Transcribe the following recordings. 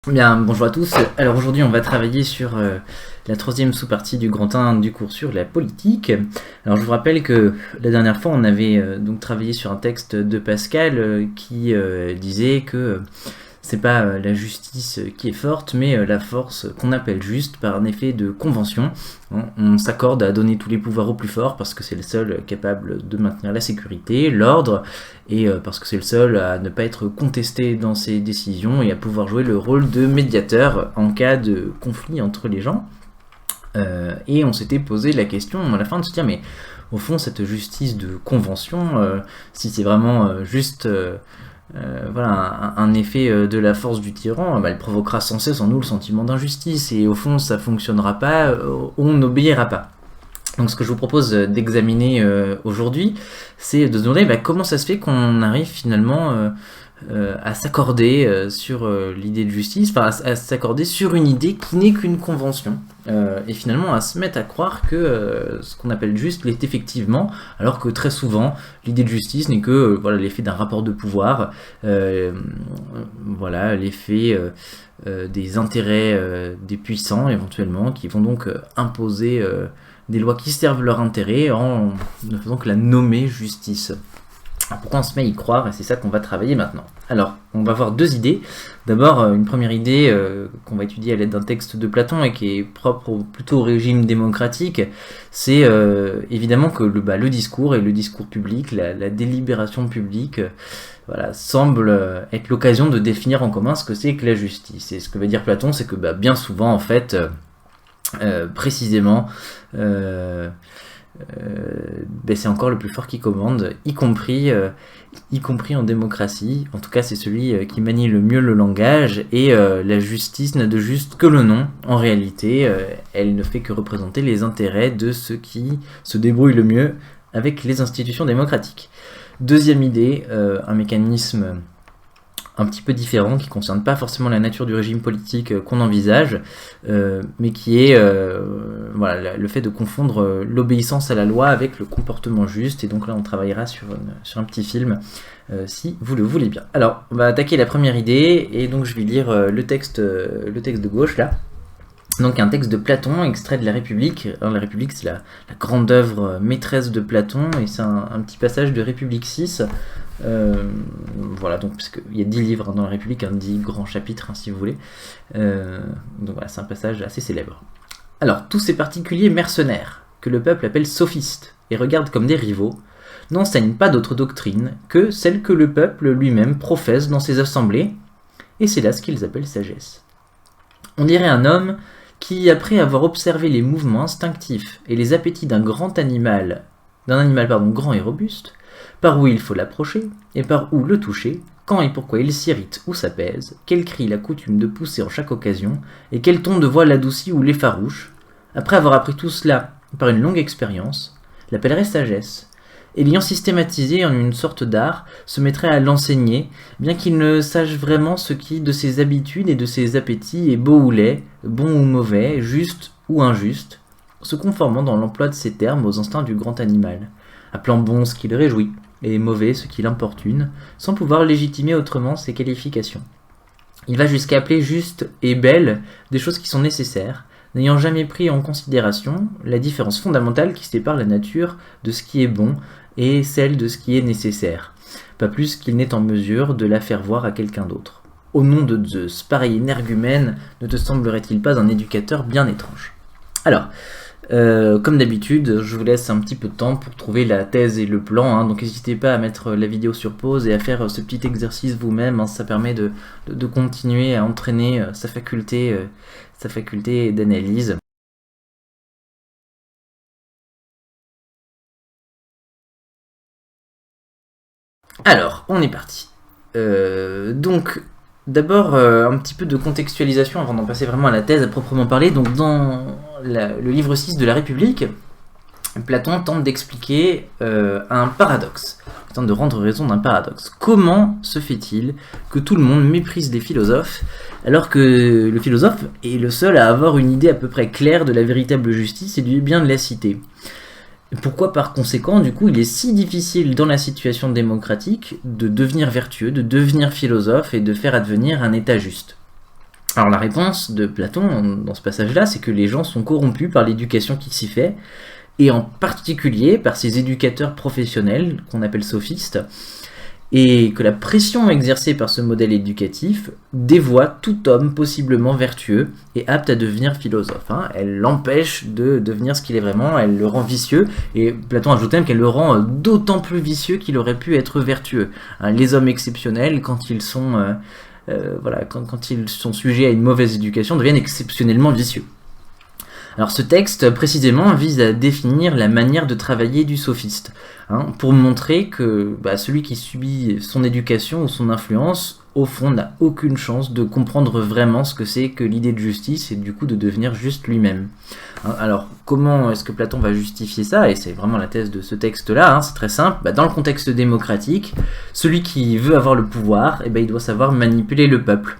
Bien, bonjour à tous. Alors aujourd'hui, on va travailler sur la troisième sous-partie du grand 1 du cours sur la politique. Alors je vous rappelle que la dernière fois, on avait donc travaillé sur un texte de Pascal qui disait que c'est pas la justice qui est forte, mais la force qu'on appelle juste par un effet de convention. On s'accorde à donner tous les pouvoirs au plus fort parce que c'est le seul capable de maintenir la sécurité, l'ordre, et parce que c'est le seul à ne pas être contesté dans ses décisions et à pouvoir jouer le rôle de médiateur en cas de conflit entre les gens. Et on s'était posé la question à la fin de se dire, mais au fond, cette justice de convention, si c'est vraiment juste voilà, un effet de la force du tyran, elle provoquera sans cesse en nous le sentiment d'injustice, et au fond ça fonctionnera pas, on n'obéira pas. Donc ce que je vous propose d'examiner aujourd'hui, c'est de se demander comment ça se fait qu'on arrive finalement à s'accorder sur l'idée de justice, enfin à s'accorder sur une idée qui n'est qu'une convention, et finalement à se mettre à croire que ce qu'on appelle juste l'est effectivement, alors que très souvent l'idée de justice n'est que voilà, l'effet d'un rapport de pouvoir, voilà, l'effet des intérêts des puissants éventuellement, qui vont donc imposer des lois qui servent leur intérêt en ne faisant que la nommer justice. Alors pourquoi on se met à y croire, et c'est ça qu'on va travailler maintenant. Alors, on va voir deux idées. D'abord, une première idée qu'on va étudier à l'aide d'un texte de Platon et qui est propre plutôt au régime démocratique, c'est évidemment que le discours et le discours public, la délibération publique, voilà, semble être l'occasion de définir en commun ce que c'est que la justice. Et ce que veut dire Platon, c'est que bien souvent, en fait, précisément, c'est encore le plus fort qui commande, y compris en démocratie. En tout cas, c'est celui qui manie le mieux le langage, et la justice n'a de juste que le nom. En réalité, elle ne fait que représenter les intérêts de ceux qui se débrouillent le mieux avec les institutions démocratiques. Deuxième idée, un mécanisme un petit peu différent, qui ne concerne pas forcément la nature du régime politique qu'on envisage, mais qui est voilà, le fait de confondre l'obéissance à la loi avec le comportement juste. Et donc là, on travaillera sur un petit film, si vous le voulez bien. Alors, on va attaquer la première idée, et donc je vais lire le texte de gauche, là. Donc un texte de Platon, extrait de la République. Alors, la République, c'est la grande œuvre maîtresse de Platon, et c'est un petit passage de République 6. Voilà, donc parce qu'il y a 10 livres dans la République, 10 grands chapitres, si vous voulez. Donc voilà, c'est un passage assez célèbre. Alors, tous ces particuliers mercenaires, que le peuple appelle sophistes, et regarde comme des rivaux, n'enseignent pas d'autre doctrine que celle que le peuple lui-même professe dans ses assemblées, et c'est là ce qu'ils appellent sagesse. On dirait un homme qui, après avoir observé les mouvements instinctifs et les appétits d'un animal grand et robuste, par où il faut l'approcher, et par où le toucher, quand et pourquoi il s'irrite ou s'apaise, quel cri il a coutume de pousser en chaque occasion, et quel ton de voix l'adoucit ou l'effarouche, après avoir appris tout cela par une longue expérience, l'appellerait sagesse, et l'ayant systématisé en une sorte d'art, se mettrait à l'enseigner, bien qu'il ne sache vraiment ce qui, de ses habitudes et de ses appétits, est beau ou laid, bon ou mauvais, juste ou injuste, se conformant dans l'emploi de ces termes aux instincts du grand animal, appelant bon ce qui le réjouit, et mauvais ce qui l'importune, sans pouvoir légitimer autrement ses qualifications. Il va jusqu'à appeler juste et belle des choses qui sont nécessaires, n'ayant jamais pris en considération la différence fondamentale qui sépare la nature de ce qui est bon et celle de ce qui est nécessaire, pas plus qu'il n'est en mesure de la faire voir à quelqu'un d'autre. Au nom de Zeus, pareil énergumène ne te semblerait-il pas un éducateur bien étrange? Alors, comme d'habitude, je vous laisse un petit peu de temps pour trouver la thèse et le plan, donc n'hésitez pas à mettre la vidéo sur pause et à faire ce petit exercice vous-même, ça permet de continuer à entraîner sa faculté d'analyse. Alors, on est parti. Donc, d'abord, un petit peu de contextualisation avant d'en passer vraiment à la thèse à proprement parler. Donc, dans le livre 6 de la République, Platon tente d'expliquer un paradoxe. Il tente de rendre raison d'un paradoxe. Comment se fait-il que tout le monde méprise les philosophes, alors que le philosophe est le seul à avoir une idée à peu près claire de la véritable justice et du bien de la cité? Pourquoi par conséquent, du coup, il est si difficile dans la situation démocratique de devenir vertueux, de devenir philosophe et de faire advenir un état juste? Alors la réponse de Platon dans ce passage-là, c'est que les gens sont corrompus par l'éducation qui s'y fait, et en particulier par ces éducateurs professionnels qu'on appelle sophistes, et que la pression exercée par ce modèle éducatif dévoie tout homme possiblement vertueux et apte à devenir philosophe. Elle l'empêche de devenir ce qu'il est vraiment, elle le rend vicieux, et Platon ajoute même qu'elle le rend d'autant plus vicieux qu'il aurait pu être vertueux. Les hommes exceptionnels, quand ils sont, quand ils sont sujets à une mauvaise éducation, deviennent exceptionnellement vicieux. Alors ce texte, précisément, vise à définir la manière de travailler du sophiste, pour montrer que celui qui subit son éducation ou son influence, au fond, n'a aucune chance de comprendre vraiment ce que c'est que l'idée de justice et du coup de devenir juste lui-même. Alors, comment est-ce que Platon va justifier ça? Et c'est vraiment la thèse de ce texte-là, c'est très simple. Dans le contexte démocratique, celui qui veut avoir le pouvoir, il doit savoir manipuler le peuple.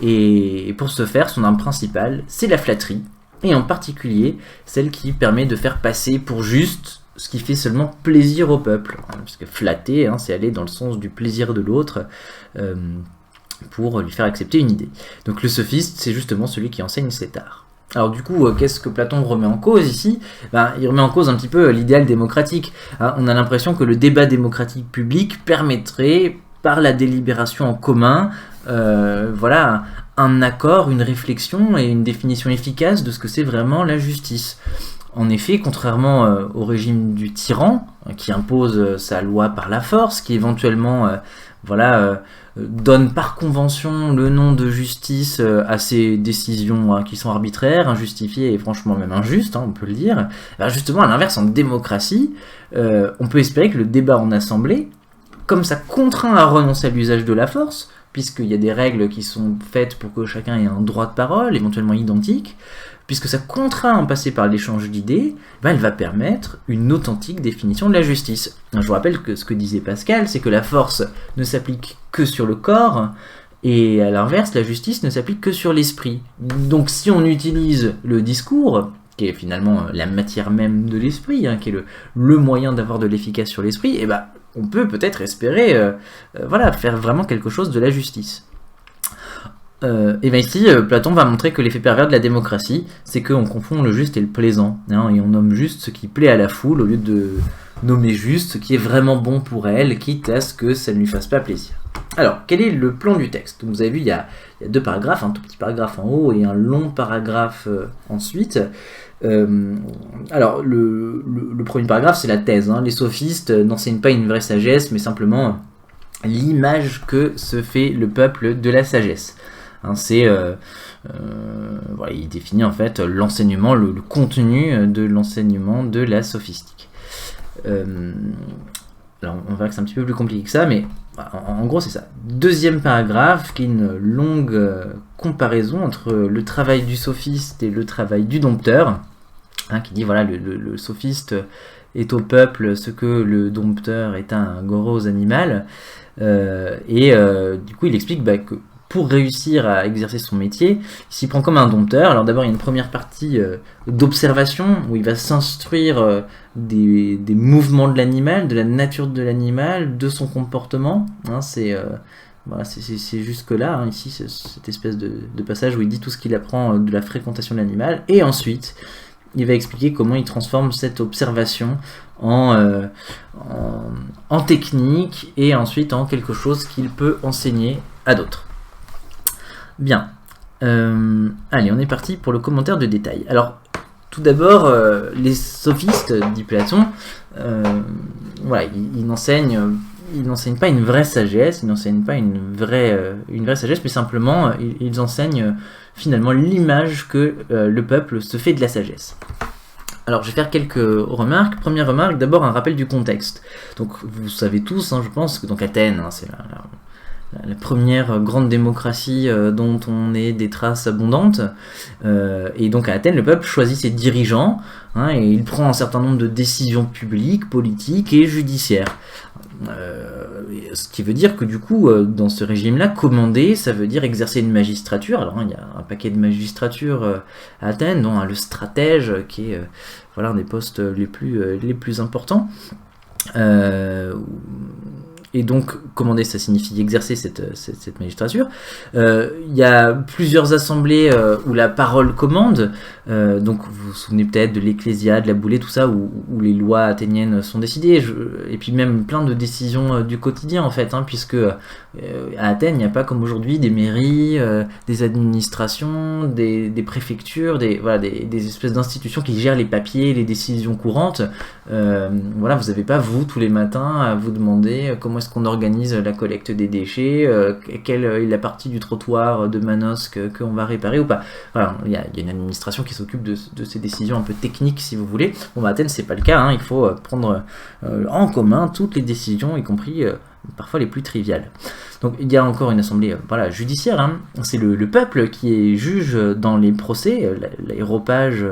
Et pour ce faire, son arme principale, c'est la flatterie. Et en particulier celle qui permet de faire passer pour juste ce qui fait seulement plaisir au peuple. Parce que flatter, c'est aller dans le sens du plaisir de l'autre pour lui faire accepter une idée. Donc le sophiste, c'est justement celui qui enseigne cet art. Alors du coup, qu'est-ce que Platon remet en cause ici? Il remet en cause un petit peu l'idéal démocratique. On a l'impression que le débat démocratique public permettrait, par la délibération en commun, un accord, une réflexion et une définition efficace de ce que c'est vraiment la justice. En effet, contrairement au régime du tyran, qui impose sa loi par la force, qui éventuellement donne par convention le nom de justice à ces décisions qui sont arbitraires, injustifiées et franchement même injustes, on peut le dire, justement à l'inverse, en démocratie, on peut espérer que le débat en assemblée, comme ça contraint à renoncer à l'usage de la force, puisqu'il y a des règles qui sont faites pour que chacun ait un droit de parole, éventuellement identique, puisque ça contraint à passer par l'échange d'idées, elle va permettre une authentique définition de la justice. Je vous rappelle que ce que disait Pascal, c'est que la force ne s'applique que sur le corps, et à l'inverse, la justice ne s'applique que sur l'esprit. Donc si on utilise le discours, qui est finalement la matière même de l'esprit, qui est le moyen d'avoir de l'efficace sur l'esprit, on peut peut-être espérer faire vraiment quelque chose de la justice. Ici, Platon va montrer que l'effet pervers de la démocratie, c'est qu'on confond le juste et le plaisant, et on nomme juste ce qui plaît à la foule au lieu de nommer juste ce qui est vraiment bon pour elle, quitte à ce que ça ne lui fasse pas plaisir. Alors, quel est le plan du texte? Vous avez vu, il y a deux paragraphes, un tout petit paragraphe en haut et un long paragraphe ensuite. Alors, le premier paragraphe, c'est la thèse. Les sophistes n'enseignent pas une vraie sagesse, mais simplement l'image que se fait le peuple de la sagesse. Il définit en fait l'enseignement, le contenu de l'enseignement de la sophistique. Alors, on verra que c'est un petit peu plus compliqué que ça, mais en gros, c'est ça. Deuxième paragraphe, qui est une longue comparaison entre le travail du sophiste et le travail du dompteur, qui dit le sophiste est au peuple ce que le dompteur est à un gros animal, du coup il explique que pour réussir à exercer son métier, il s'y prend comme un dompteur. Alors d'abord il y a une première partie d'observation où il va s'instruire des mouvements de l'animal, de la nature de l'animal, de son comportement. C'est jusque là, ici, cette espèce de passage où il dit tout ce qu'il apprend de la fréquentation de l'animal, et ensuite il va expliquer comment il transforme cette observation en technique et ensuite en quelque chose qu'il peut enseigner à d'autres. Bien. Allez, on est parti pour le commentaire de détail. Alors, tout d'abord, les sophistes, dit Platon, ils n'enseignent pas une vraie sagesse, ils n'enseignent pas une vraie sagesse, mais simplement, ils enseignent finalement l'image que le peuple se fait de la sagesse. Alors, je vais faire quelques remarques. Première remarque, d'abord un rappel du contexte. Donc, vous savez tous, je pense, que donc Athènes, c'est la première grande démocratie dont on ait des traces abondantes. Et donc à Athènes, le peuple choisit ses dirigeants, et il prend un certain nombre de décisions publiques, politiques et judiciaires. Ce qui veut dire que du coup, dans ce régime-là, commander, ça veut dire exercer une magistrature. Alors il y a un paquet de magistratures à Athènes, dont le stratège, qui est un des postes les plus importants. et donc commander, ça signifie exercer cette magistrature. Il y a plusieurs assemblées où la parole commande, donc vous vous souvenez peut-être de l'Ecclésia, de la Boulée, tout ça, où les lois athéniennes sont décidées, et puis même plein de décisions du quotidien en fait, puisque à Athènes, il n'y a pas comme aujourd'hui des mairies, des administrations, des préfectures, des espèces d'institutions qui gèrent les papiers, les décisions courantes. Vous n'avez pas, vous, tous les matins, à vous demander comment est-ce qu'on organise la collecte des déchets, quelle est la partie du trottoir de Manos qu'on va réparer ou pas. Voilà, il y a une administration qui s'occupe de ces décisions un peu techniques, si vous voulez. Bon, à Athènes, c'est pas le cas, il faut prendre en commun toutes les décisions, y compris parfois les plus triviales. Donc il y a encore une assemblée judiciaire, c'est le peuple qui est juge dans les procès, l'aéropage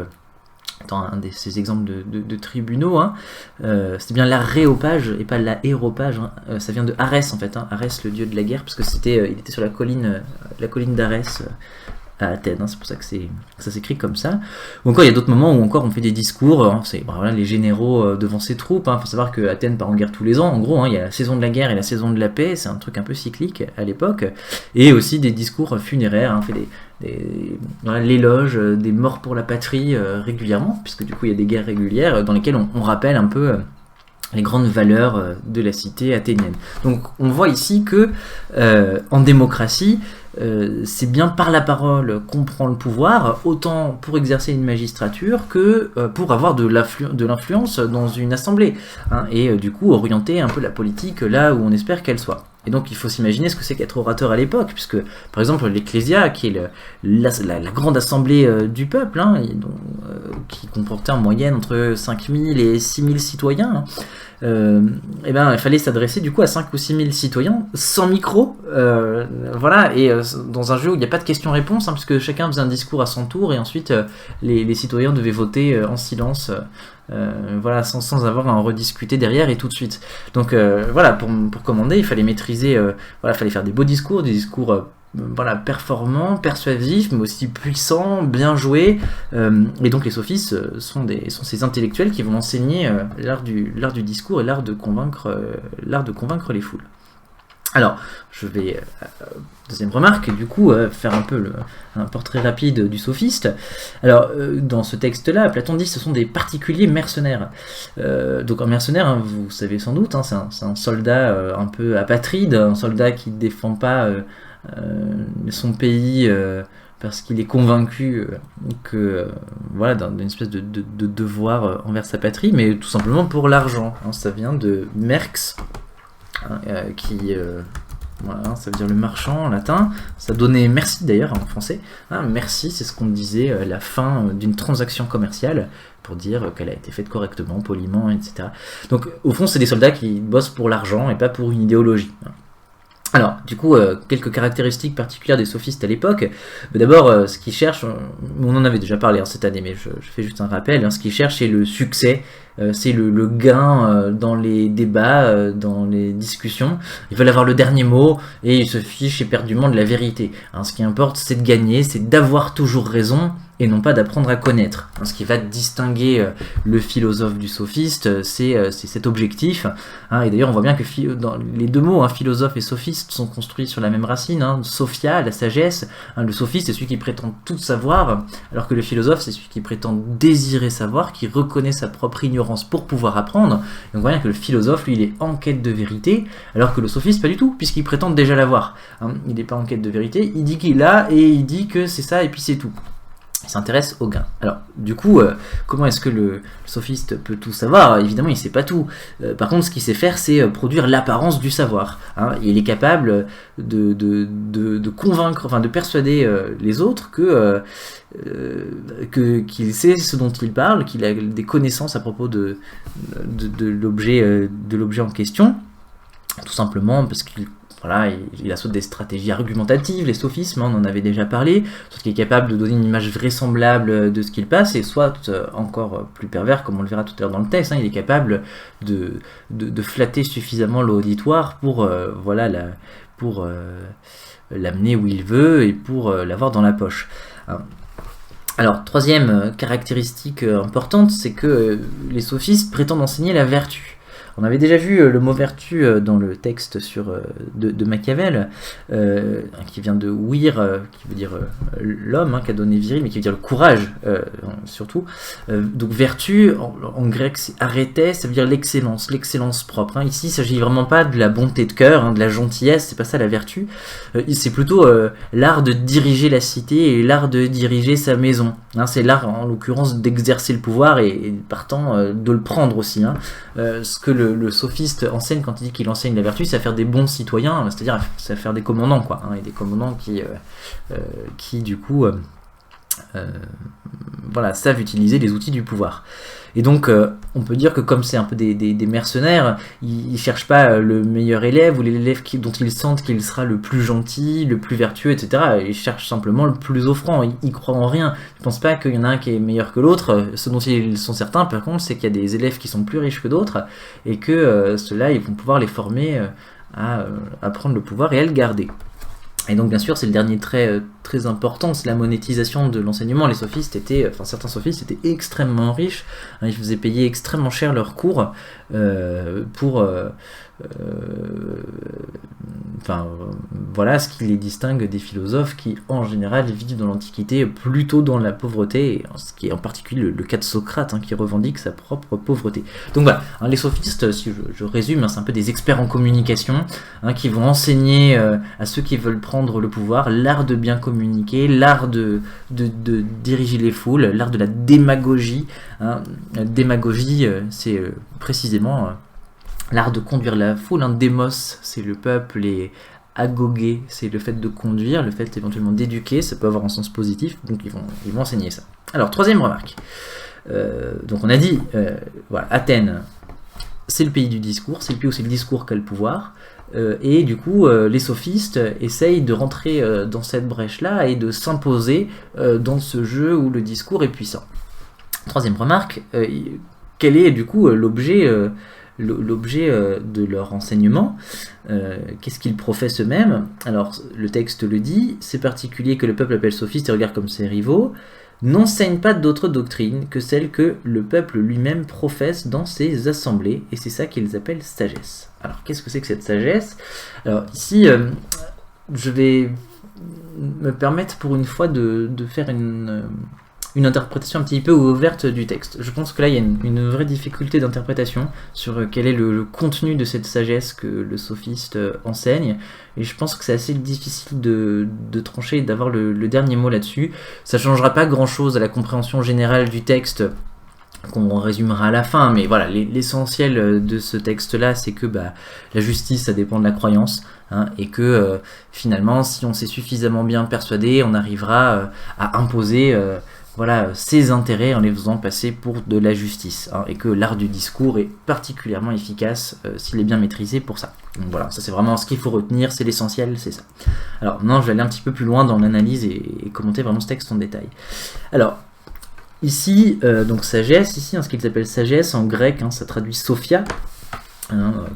dans un de ces exemples de tribunaux, c'était bien l'aréopage et pas l'aéropage, ça vient de Arès en fait, Arès le dieu de la guerre, parce que il était sur la colline d'Arès à Athènes, c'est pour ça que ça s'écrit comme ça. Ou encore il y a d'autres moments où encore on fait des discours, c'est les généraux devant ses troupes, faut savoir que Athènes part en guerre tous les ans, en gros, il y a la saison de la guerre et la saison de la paix, c'est un truc un peu cyclique à l'époque, et aussi des discours funéraires, on fait l'éloge des morts pour la patrie régulièrement, puisque du coup il y a des guerres régulières dans lesquelles on rappelle un peu les grandes valeurs de la cité athénienne. Donc on voit ici que en démocratie, c'est bien par la parole qu'on prend le pouvoir, autant pour exercer une magistrature que pour avoir de l'influence dans une assemblée, et du coup orienter un peu la politique là où on espère qu'elle soit. Et donc il faut s'imaginer ce que c'est qu'être orateur à l'époque, puisque par exemple l'Ecclésia, qui est la grande assemblée du peuple, qui comportait en moyenne entre 5000 et 6000 citoyens, il fallait s'adresser du coup à 5 ou 6000 citoyens sans micro, et dans un jeu où il n'y a pas de questions-réponses, puisque chacun faisait un discours à son tour, et ensuite les citoyens devaient voter en silence, sans avoir à en rediscuter derrière et tout de suite. Donc pour commander, il fallait maîtriser, fallait faire des beaux discours, des discours performants, persuasifs, mais aussi puissants, bien joués. Et donc les sophistes sont ces intellectuels qui vont enseigner l'art du discours et l'art de convaincre les foules. Alors, je vais, deuxième remarque, du coup, faire un peu un portrait rapide du sophiste. Alors, dans ce texte-là, Platon dit que ce sont des particuliers mercenaires. Donc un mercenaire, vous savez sans doute, c'est un soldat un peu apatride, un soldat qui ne défend pas son pays parce qu'il est convaincu d'une espèce de devoir envers sa patrie, mais tout simplement pour l'argent. Ça vient de merx, ça veut dire le marchand en latin, ça donnait merci d'ailleurs en français, merci, c'est ce qu'on disait à la fin d'une transaction commerciale, pour dire qu'elle a été faite correctement, poliment, etc. Donc au fond c'est des soldats qui bossent pour l'argent et pas pour une idéologie. Alors, du coup, quelques caractéristiques particulières des sophistes à l'époque. D'abord, ce qu'ils cherchent, on en avait déjà parlé cette année, mais je fais juste un rappel, ce qu'ils cherchent, c'est le succès, c'est le gain dans les débats, dans les discussions. Ils veulent avoir le dernier mot, et ils se fichent éperdument de la vérité. Ce qui importe, c'est de gagner, c'est d'avoir toujours raison, et non pas d'apprendre à connaître. Ce qui va distinguer le philosophe du sophiste, c'est cet objectif. Et d'ailleurs, on voit bien que dans les deux mots, philosophe et sophiste, sont construits sur la même racine. Sophia, la sagesse. Le sophiste, c'est celui qui prétend tout savoir, alors que le philosophe, c'est celui qui prétend désirer savoir, qui reconnaît sa propre ignorance pour pouvoir apprendre. Et on voit bien que le philosophe, lui, il est en quête de vérité, alors que le sophiste, pas du tout, puisqu'il prétend déjà l'avoir. Il n'est pas en quête de vérité, il dit qu'il l'a, et il dit que c'est ça, et puis c'est tout. Il s'intéresse au gain. Alors, du coup, comment est-ce que le sophiste peut tout savoir? Évidemment, il ne sait pas tout. Par contre, ce qu'il sait faire, c'est produire l'apparence du savoir. Il est capable de convaincre, de persuader les autres qu'il sait ce dont il parle, qu'il a des connaissances à propos de l'objet en question, tout simplement parce qu'il a soit des stratégies argumentatives, les sophismes, on en avait déjà parlé, soit qu'il est capable de donner une image vraisemblable de ce qu'il passe, et soit encore plus pervers, comme on le verra tout à l'heure dans le texte, il est capable de flatter suffisamment l'auditoire pour l'amener où il veut et pour l'avoir dans la poche. Alors, troisième caractéristique importante, c'est que les sophistes prétendent enseigner la vertu. On avait déjà vu le mot vertu dans le texte de Machiavel, qui vient de vir, qui veut dire l'homme, qui a donné viril, mais qui veut dire le courage, surtout. Donc vertu, en grec, c'est arete, ça veut dire l'excellence propre. Ici, il ne s'agit vraiment pas de la bonté de cœur, de la gentillesse, c'est pas ça la vertu. C'est plutôt l'art de diriger la cité et l'art de diriger sa maison. C'est l'art, en l'occurrence, d'exercer le pouvoir et partant de le prendre aussi. Ce que le sophiste enseigne quand il dit qu'il enseigne la vertu, c'est à faire des bons citoyens, c'est-à-dire c'est à faire des commandants, quoi, et des commandants qui du coup savent utiliser les outils du pouvoir. Et donc on peut dire que comme c'est un peu des mercenaires, ils cherchent pas le meilleur élève ou l'élève dont ils sentent qu'il sera le plus gentil, le plus vertueux, etc. Ils cherchent simplement le plus offrant, ils croient en rien. Ils pensent pas qu'il y en a un qui est meilleur que l'autre. Ce dont ils sont certains, par contre, c'est qu'il y a des élèves qui sont plus riches que d'autres et que ceux-là, ils vont pouvoir les former à prendre le pouvoir et à le garder. Et donc bien sûr c'est le dernier trait très important, c'est la monétisation de l'enseignement. Les sophistes certains sophistes étaient extrêmement riches, ils faisaient payer extrêmement cher leurs cours pour voilà ce qui les distingue des philosophes qui en général vivent dans l'Antiquité plutôt dans la pauvreté, ce qui est en particulier le cas de Socrate qui revendique sa propre pauvreté. Donc voilà, les sophistes, si je résume, c'est un peu des experts en communication qui vont enseigner à ceux qui veulent prendre le pouvoir l'art de bien communiquer, l'art de diriger les foules, l'art de la démagogie. La démagogie, c'est précisément l'art de conduire la foule. Démos, c'est le peuple, et agogé, c'est le fait de conduire, le fait éventuellement d'éduquer, ça peut avoir un sens positif, donc ils vont enseigner ça. Alors, troisième remarque. Donc on a dit, Athènes, c'est le pays du discours, c'est le pays où c'est le discours qui a le pouvoir, et du coup les sophistes essayent de rentrer dans cette brèche-là et de s'imposer dans ce jeu où le discours est puissant. Troisième remarque, quel est du coup l'objet de leur enseignement, qu'est-ce qu'ils professent eux-mêmes? Alors le texte le dit, c'est particulier que le peuple appelle sophistes et regarde comme ses rivaux, n'enseigne pas d'autre doctrine que celle que le peuple lui-même professe dans ses assemblées, et c'est ça qu'ils appellent sagesse. Alors qu'est-ce que c'est que cette sagesse? Alors ici, je vais me permettre pour une fois de faire une interprétation un petit peu ouverte du texte. Je pense que là, il y a une vraie difficulté d'interprétation sur quel est le contenu de cette sagesse que le sophiste enseigne, et je pense que c'est assez difficile de trancher et d'avoir le dernier mot là-dessus. Ça ne changera pas grand-chose à la compréhension générale du texte, qu'on résumera à la fin, mais voilà, l'essentiel de ce texte-là, c'est que la justice, ça dépend de la croyance, et que finalement, si on s'est suffisamment bien persuadé, on arrivera à imposer ses intérêts en les faisant passer pour de la justice, et que l'art du discours est particulièrement efficace s'il est bien maîtrisé pour ça. Donc voilà, ça c'est vraiment ce qu'il faut retenir, c'est l'essentiel, c'est ça. Alors non, je vais aller un petit peu plus loin dans l'analyse et commenter vraiment ce texte en détail. Alors, ici, donc sagesse, ici, ce qu'ils appellent sagesse, en grec, ça traduit sophia,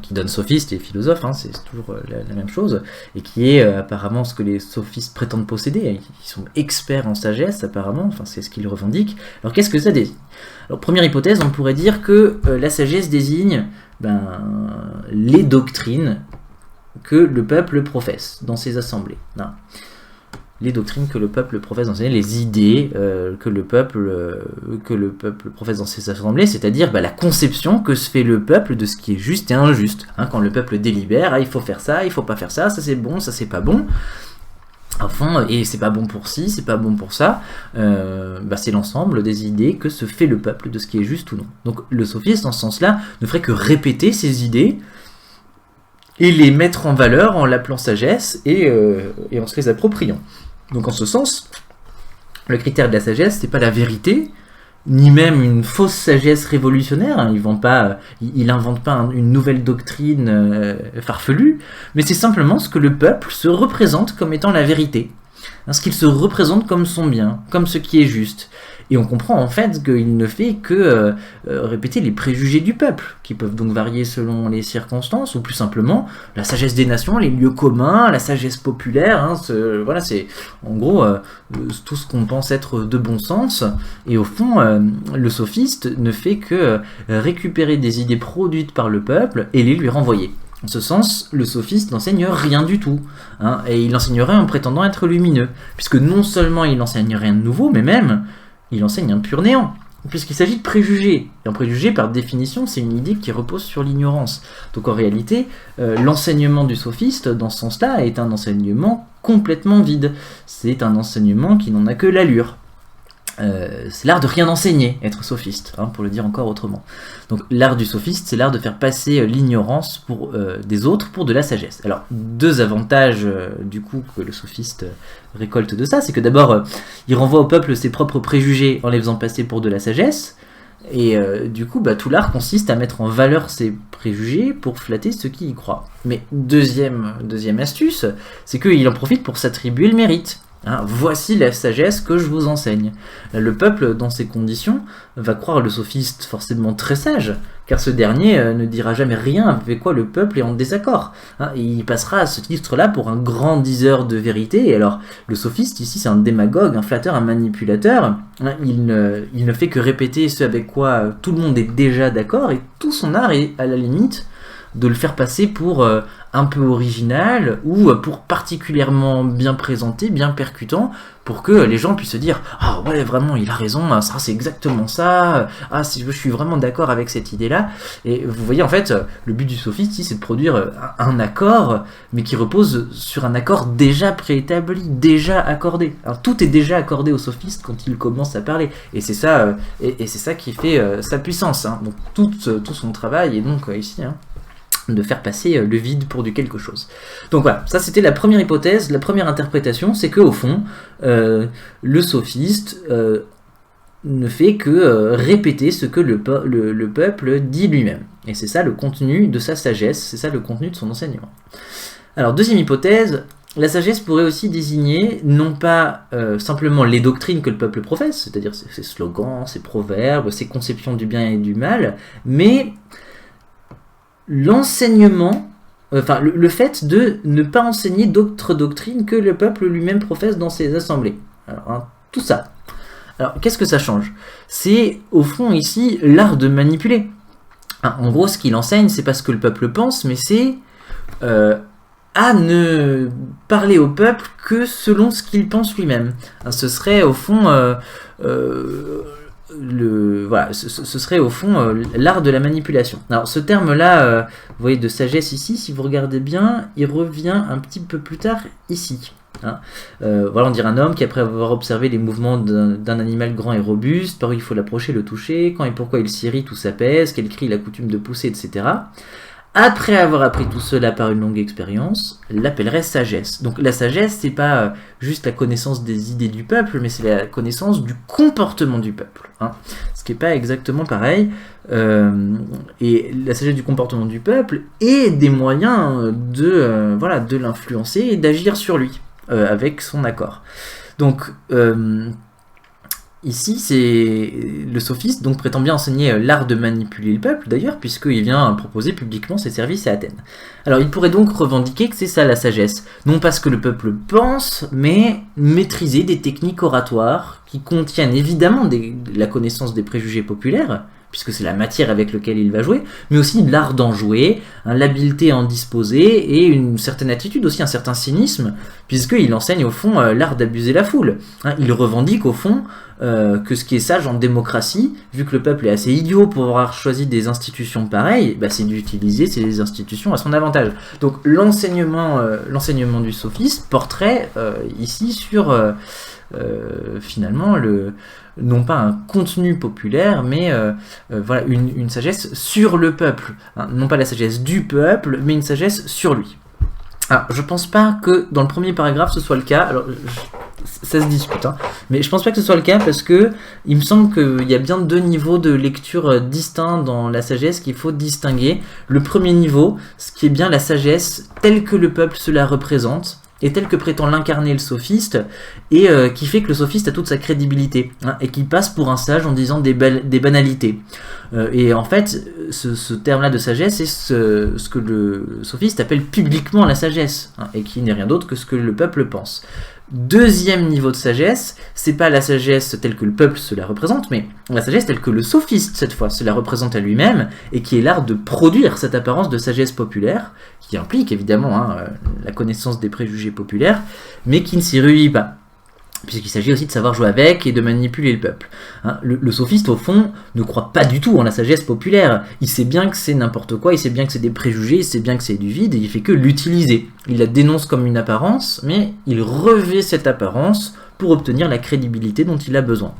qui donne sophiste et philosophe, c'est toujours la même chose, et qui est apparemment ce que les sophistes prétendent posséder. Ils sont experts en sagesse apparemment, c'est ce qu'ils revendiquent. Alors qu'est-ce que ça désigne? Alors première hypothèse, on pourrait dire que la sagesse désigne les doctrines que le peuple professe dans ses assemblées. Les doctrines que le peuple professe dans ses assemblées, les idées que le peuple professe dans ses assemblées, c'est-à-dire la conception que se fait le peuple de ce qui est juste et injuste. Quand le peuple délibère, il faut faire ça, il faut pas faire ça, ça c'est bon, ça c'est pas bon. Enfin, et c'est pas bon pour ci, c'est pas bon pour ça, c'est l'ensemble des idées que se fait le peuple de ce qui est juste ou non. Donc le sophiste, dans ce sens-là, ne ferait que répéter ces idées et les mettre en valeur en l'appelant sagesse et en se les appropriant. Donc en ce sens, le critère de la sagesse, c'est pas la vérité, ni même une fausse sagesse révolutionnaire. Il n'invente pas une nouvelle doctrine farfelue, mais c'est simplement ce que le peuple se représente comme étant la vérité. hein, ce qu'il se représente comme son bien, comme ce qui est juste. Et on comprend en fait qu'il ne fait que répéter les préjugés du peuple, qui peuvent donc varier selon les circonstances, ou plus simplement la sagesse des nations, les lieux communs, la sagesse populaire, hein, voilà, c'est en gros tout ce qu'on pense être de bon sens. Et au fond, le sophiste ne fait que récupérer des idées produites par le peuple et les lui renvoyer. En ce sens, le sophiste n'enseigne rien du tout, hein, et il enseignerait en prétendant être lumineux, puisque non seulement il n'enseigne rien de nouveau, mais même il enseigne un pur néant, puisqu'il s'agit de préjugés. Et un préjugé, par définition, c'est une idée qui repose sur l'ignorance. Donc en réalité, l'enseignement du sophiste, dans ce sens-là, est un enseignement complètement vide. C'est un enseignement qui n'en a que l'allure. C'est l'art de rien enseigner, être sophiste, hein, pour le dire encore autrement. Donc l'art du sophiste, c'est l'art de faire passer l'ignorance des autres pour de la sagesse. Alors, deux avantages du coup que le sophiste récolte de ça, c'est que d'abord, il renvoie au peuple ses propres préjugés en les faisant passer pour de la sagesse, et du coup, tout l'art consiste à mettre en valeur ces préjugés pour flatter ceux qui y croient. Mais deuxième astuce, c'est qu'il en profite pour s'attribuer le mérite. Hein, voici la sagesse que je vous enseigne. Le peuple, dans ces conditions, va croire le sophiste forcément très sage, car ce dernier ne dira jamais rien avec quoi le peuple est en désaccord. Hein, et il passera à ce titre-là pour un grand diseur de vérité. Et alors, le sophiste, ici, c'est un démagogue, un flatteur, un manipulateur. Hein, il ne fait que répéter ce avec quoi tout le monde est déjà d'accord, et tout son art est, à la limite, de le faire passer pour un peu original ou pour particulièrement bien présenté, bien percutant, pour que les gens puissent se dire « Ah ouais, vraiment, il a raison, ça c'est exactement ça, ah je suis vraiment d'accord avec cette idée-là ». Et vous voyez, en fait, le but du sophiste ici, c'est de produire un accord, mais qui repose sur un accord déjà préétabli, déjà accordé. Alors, tout est déjà accordé au sophiste quand il commence à parler, et c'est ça, c'est ça qui fait sa puissance. Hein. Donc tout son travail est donc ici... Hein, de faire passer le vide pour du quelque chose. Donc voilà, ça c'était la première hypothèse, la première interprétation, c'est qu'au fond, le sophiste ne fait que répéter ce que le peuple dit lui-même. Et c'est ça le contenu de sa sagesse, c'est ça le contenu de son enseignement. Alors deuxième hypothèse, la sagesse pourrait aussi désigner non pas simplement les doctrines que le peuple professe, c'est-à-dire ses slogans, ses proverbes, ses conceptions du bien et du mal, mais l'enseignement, le fait de ne pas enseigner d'autres doctrines que le peuple lui-même professe dans ses assemblées. Alors, hein, tout ça. Alors, qu'est-ce que ça change? C'est, au fond, ici, l'art de manipuler. Hein, en gros, ce qu'il enseigne, c'est pas ce que le peuple pense, mais c'est à ne parler au peuple que selon ce qu'il pense lui-même. Hein, ce serait, au fond... ce serait au fond l'art de la manipulation. Alors ce terme-là, vous voyez, de sagesse ici, si vous regardez bien, il revient un petit peu plus tard ici. Hein. Voilà, on dirait un homme qui, après avoir observé les mouvements d'un animal grand et robuste, par où il faut l'approcher, le toucher, quand et pourquoi il s'irrite ou s'apaise, quel cri il a coutume de pousser, etc., après avoir appris tout cela par une longue expérience, l'appellerait sagesse. Donc la sagesse, c'est pas juste la connaissance des idées du peuple, mais c'est la connaissance du comportement du peuple. Hein. Ce qui n'est pas exactement pareil. Et la sagesse du comportement du peuple et des moyens de l'influencer et d'agir sur lui, avec son accord. Donc... ici, c'est le sophiste, donc prétend bien enseigner l'art de manipuler le peuple, d'ailleurs, puisqu'il vient proposer publiquement ses services à Athènes. Alors, il pourrait donc revendiquer que c'est ça la sagesse. Non pas ce que le peuple pense, mais maîtriser des techniques oratoires qui contiennent évidemment la connaissance des préjugés populaires, puisque c'est la matière avec laquelle il va jouer, mais aussi l'art d'en jouer, l'habileté à en disposer, et une certaine attitude aussi, un certain cynisme, puisqu'il enseigne au fond l'art d'abuser la foule. Hein, il revendique au fond que ce qui est sage en démocratie, vu que le peuple est assez idiot pour avoir choisi des institutions pareilles, c'est d'utiliser ces institutions à son avantage. Donc l'enseignement du sophiste porterait ici sur finalement non pas un contenu populaire, mais voilà, une sagesse sur le peuple. Hein, non pas la sagesse du peuple, mais une sagesse sur lui. Alors, je pense pas que dans le premier paragraphe ce soit le cas. Alors, ça se discute, hein, mais je pense pas que ce soit le cas parce que il me semble qu'il y a bien deux niveaux de lecture distincts dans la sagesse qu'il faut distinguer. Le premier niveau, ce qui est bien la sagesse telle que le peuple se la représente, est tel que prétend l'incarner le sophiste, et qui fait que le sophiste a toute sa crédibilité, hein, et qui passe pour un sage en disant des banalités. Et en fait, ce terme-là de sagesse, c'est ce que le sophiste appelle publiquement la sagesse, hein, et qui n'est rien d'autre que ce que le peuple pense. Deuxième niveau de sagesse, c'est pas la sagesse telle que le peuple se la représente, mais la sagesse telle que le sophiste, cette fois, se la représente à lui-même, et qui est l'art de produire cette apparence de sagesse populaire, qui implique évidemment la connaissance des préjugés populaires, mais qui ne s'y réunit pas, puisqu'il s'agit aussi de savoir jouer avec et de manipuler le peuple. Hein, le sophiste, au fond, ne croit pas du tout en la sagesse populaire. Il sait bien que c'est n'importe quoi, il sait bien que c'est des préjugés, il sait bien que c'est du vide, et il fait que l'utiliser. Il la dénonce comme une apparence, mais il revêt cette apparence pour obtenir la crédibilité dont il a besoin.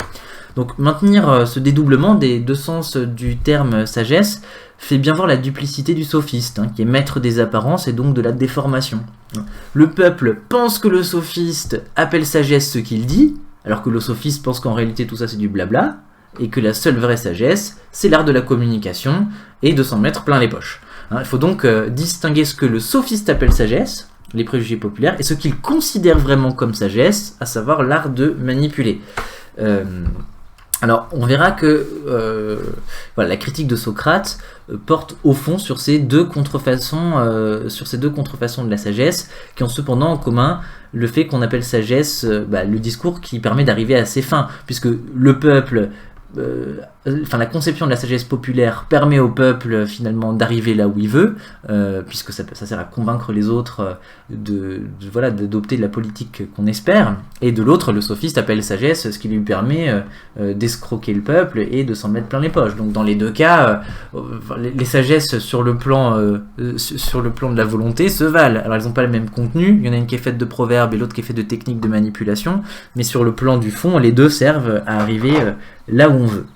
Donc maintenir ce dédoublement des deux sens du terme sagesse fait bien voir la duplicité du sophiste, hein, qui est maître des apparences et donc de la déformation. Le peuple pense que le sophiste appelle sagesse ce qu'il dit, alors que le sophiste pense qu'en réalité tout ça c'est du blabla, et que la seule vraie sagesse, c'est l'art de la communication et de s'en mettre plein les poches. Hein, il faut donc distinguer ce que le sophiste appelle sagesse, les préjugés populaires, et ce qu'il considère vraiment comme sagesse, à savoir l'art de manipuler. Alors, on verra que voilà, la critique de Socrate porte au fond sur ces deux contrefaçons de la sagesse, qui ont cependant en commun le fait qu'on appelle sagesse le discours qui permet d'arriver à ses fins, puisque le peuple, la conception de la sagesse populaire permet au peuple finalement d'arriver là où il veut, puisque ça sert à convaincre les autres d'adopter de la politique qu'on espère, et de l'autre, le sophiste appelle sagesse ce qui lui permet d'escroquer le peuple et de s'en mettre plein les poches. Donc dans les deux cas, les sagesses sur le plan de la volonté se valent. Alors elles n'ont pas le même contenu, il y en a une qui est faite de proverbes et l'autre qui est faite de techniques de manipulation, mais sur le plan du fond, les deux servent à arriver là où on veut.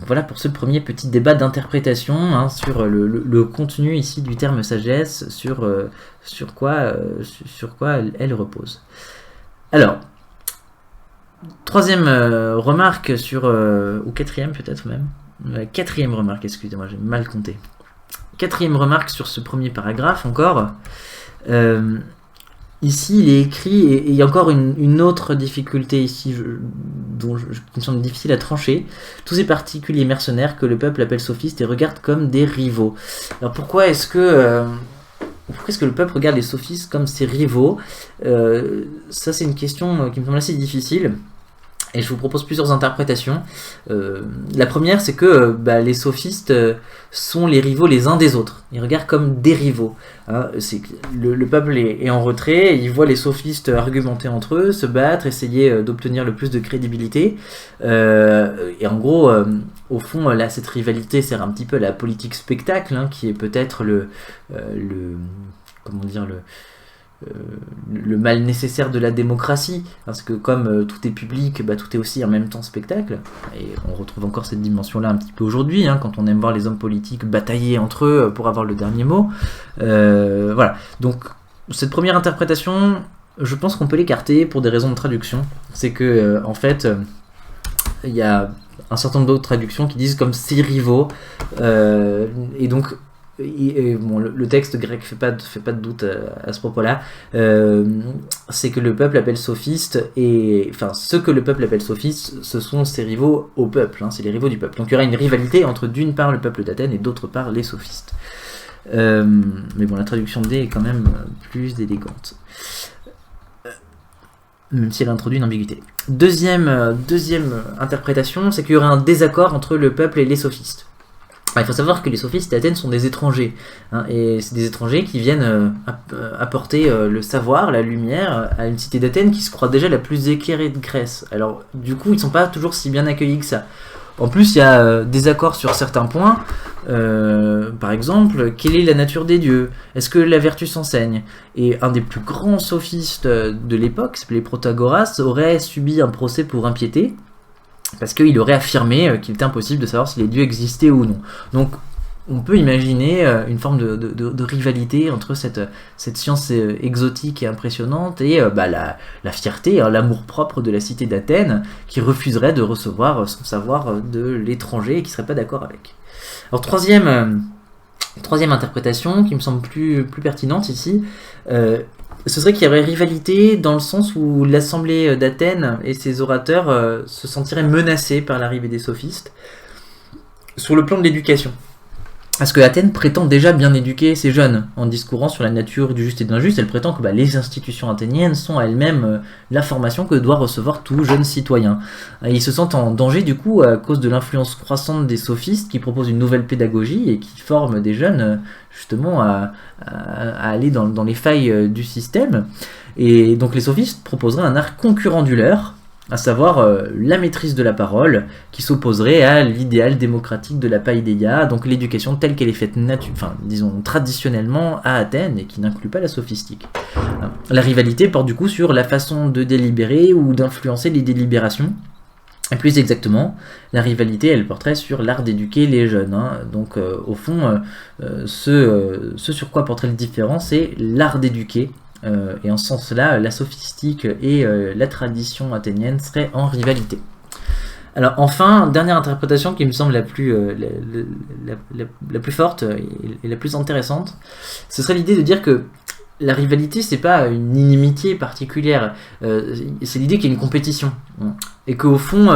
Voilà pour ce premier petit débat d'interprétation, hein, sur le contenu ici du terme sagesse, sur quoi elle repose. Alors, troisième remarque ou quatrième peut-être même, quatrième remarque, excusez-moi, j'ai mal compté. Quatrième remarque sur ce premier paragraphe encore. Ici, il est écrit, et il y a encore une autre difficulté ici, qui me semble difficile à trancher. Tous ces particuliers mercenaires que le peuple appelle sophistes et regarde comme des rivaux. Alors pourquoi est-ce que le peuple regarde les sophistes comme ses rivaux ? Ça, c'est une question qui me semble assez difficile. Et je vous propose plusieurs interprétations. La première, c'est que les sophistes sont les rivaux les uns des autres. Ils regardent comme des rivaux. Hein, le peuple est en retrait, il voit les sophistes argumenter entre eux, se battre, essayer d'obtenir le plus de crédibilité. Et en gros, au fond, là, cette rivalité sert un petit peu à la politique spectacle, hein, qui est peut-être le mal nécessaire de la démocratie, parce que comme tout est public, tout est aussi en même temps spectacle, et on retrouve encore cette dimension-là un petit peu aujourd'hui, hein, quand on aime voir les hommes politiques batailler entre eux pour avoir le dernier mot. Voilà, donc cette première interprétation, je pense qu'on peut l'écarter pour des raisons de traduction. C'est que, en fait, il y a un certain nombre d'autres traductions qui disent comme ses rivaux, et donc le texte grec fait pas de doute à ce propos-là. C'est que le peuple appelle sophiste, et enfin ce que le peuple appelle sophiste, ce sont ses rivaux au peuple, hein, c'est les rivaux du peuple. Donc il y aura une rivalité entre d'une part le peuple d'Athènes et d'autre part les sophistes. Mais bon, la traduction D est quand même plus élégante, même si elle introduit une ambiguïté. Deuxième interprétation, c'est qu'il y aura un désaccord entre le peuple et les sophistes. Il faut savoir que les sophistes d'Athènes sont des étrangers, hein, et c'est des étrangers qui viennent apporter le savoir, la lumière à une cité d'Athènes qui se croit déjà la plus éclairée de Grèce. Alors du coup, ils ne sont pas toujours si bien accueillis que ça. En plus, il y a des accords sur certains points. Par exemple, quelle est la nature des dieux? Est-ce que la vertu s'enseigne? Et un des plus grands sophistes de l'époque, qui s'appelait Protagoras, aurait subi un procès pour impiété, parce qu'il aurait affirmé qu'il était impossible de savoir si les dieux existaient ou non. Donc on peut imaginer une forme de rivalité entre cette science exotique et impressionnante et la fierté, hein, l'amour-propre de la cité d'Athènes, qui refuserait de recevoir son savoir de l'étranger et qui ne serait pas d'accord avec. Alors troisième Troisième interprétation, qui me semble plus pertinente ici, ce serait qu'il y aurait rivalité dans le sens où l'Assemblée d'Athènes et ses orateurs se sentiraient menacés par l'arrivée des sophistes sur le plan de l'éducation. Parce que Athènes prétend déjà bien éduquer ses jeunes. En discourant sur la nature du juste et de l'injuste, elle prétend que les institutions athéniennes sont elles-mêmes la formation que doit recevoir tout jeune citoyen. Ils se sentent en danger du coup à cause de l'influence croissante des sophistes qui proposent une nouvelle pédagogie et qui forment des jeunes justement à aller dans les failles du système. Et donc les sophistes proposeraient un art concurrent du leur, à savoir la maîtrise de la parole, qui s'opposerait à l'idéal démocratique de la paideia, donc l'éducation telle qu'elle est faite traditionnellement à Athènes et qui n'inclut pas la sophistique. La rivalité porte du coup sur la façon de délibérer ou d'influencer les délibérations. Et plus exactement, la rivalité, elle porterait sur l'art d'éduquer les jeunes. Donc au fond, ce sur quoi porterait le différent, c'est l'art d'éduquer. Et en ce sens-là, la sophistique et la tradition athénienne seraient en rivalité. Alors enfin, dernière interprétation qui me semble la plus forte et la plus intéressante, ce serait l'idée de dire que la rivalité, c'est pas une inimitié particulière, c'est l'idée qu'il y a une compétition. Et qu'au fond,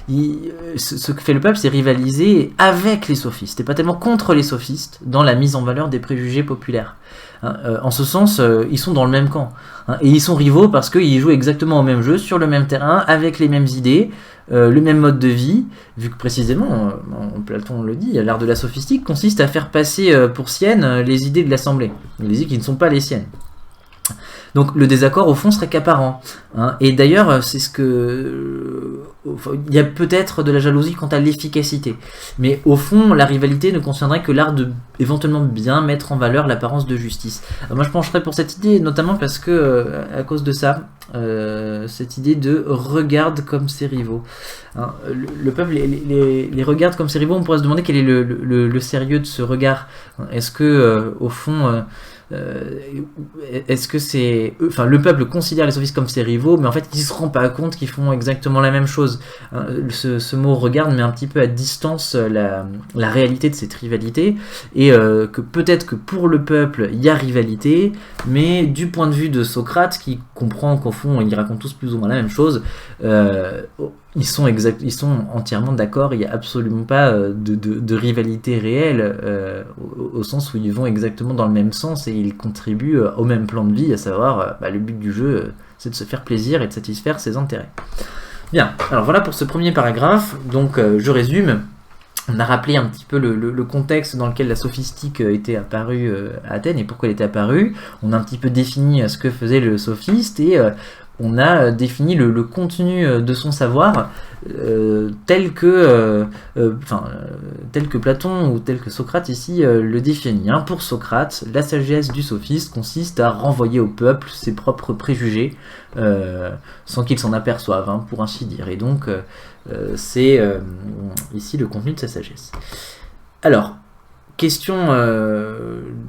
ce que fait le peuple, c'est rivaliser avec les sophistes, et pas tellement contre les sophistes, dans la mise en valeur des préjugés populaires. En ce sens, ils sont dans le même camp. Et ils sont rivaux parce qu'ils jouent exactement au même jeu, sur le même terrain, avec les mêmes idées, le même mode de vie, vu que précisément, Platon le dit, l'art de la sophistique consiste à faire passer pour siennes les idées de l'assemblée, les idées qui ne sont pas les siennes. Donc le désaccord au fond serait qu'apparent. Et d'ailleurs, c'est ce que... il y a peut-être de la jalousie quant à l'efficacité. Mais au fond, la rivalité ne concernerait que l'art de éventuellement bien mettre en valeur l'apparence de justice. Moi je pencherais pour cette idée, notamment parce que, à cause de ça, cette idée de regarde comme ses rivaux. Le peuple les regarde comme ses rivaux, on pourrait se demander quel est le sérieux de ce regard. Est-ce que, au fond... est-ce que c'est... Enfin, le peuple considère les sophistes comme ses rivaux, mais en fait, il ne se rend pas compte qu'ils font exactement la même chose. Ce mot « regarde » met un petit peu à distance la réalité de cette rivalité, et que peut-être que pour le peuple, il y a rivalité, mais du point de vue de Socrate, qui comprend qu'au fond, ils racontent tous plus ou moins la même chose, ils sont entièrement d'accord, il n'y a absolument pas de rivalité réelle, au sens où ils vont exactement dans le même sens et ils contribuent au même plan de vie, à savoir le but du jeu, c'est de se faire plaisir et de satisfaire ses intérêts. Bien, alors voilà pour ce premier paragraphe, donc je résume. On a rappelé un petit peu le contexte dans lequel la sophistique était apparue à Athènes et pourquoi elle était apparue. On a un petit peu défini ce que faisait le sophiste et on a défini le contenu de son savoir tel que Platon ou tel que Socrate ici le définit. Pour Socrate, la sagesse du sophiste consiste à renvoyer au peuple ses propres préjugés sans qu'il s'en aperçoive, pour ainsi dire. Et donc c'est ici le contenu de sa sagesse. Alors, question,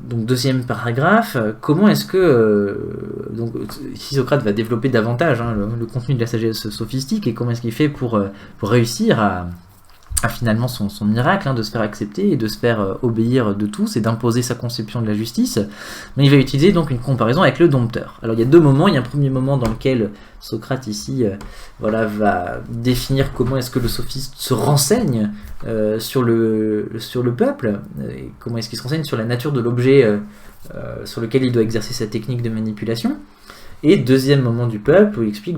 donc deuxième paragraphe, comment est-ce que, donc ici Socrate va développer davantage le contenu de la sagesse sophistique et comment est-ce qu'il fait pour réussir à finalement son miracle de se faire accepter et de se faire obéir de tous et d'imposer sa conception de la justice, mais il va utiliser donc une comparaison avec le dompteur. Alors il y a deux moments, il y a un premier moment dans lequel Socrate ici va définir comment est-ce que le sophiste se renseigne sur le peuple, et comment est-ce qu'il se renseigne sur la nature de l'objet sur lequel il doit exercer sa technique de manipulation. Et deuxième moment du peuple où il explique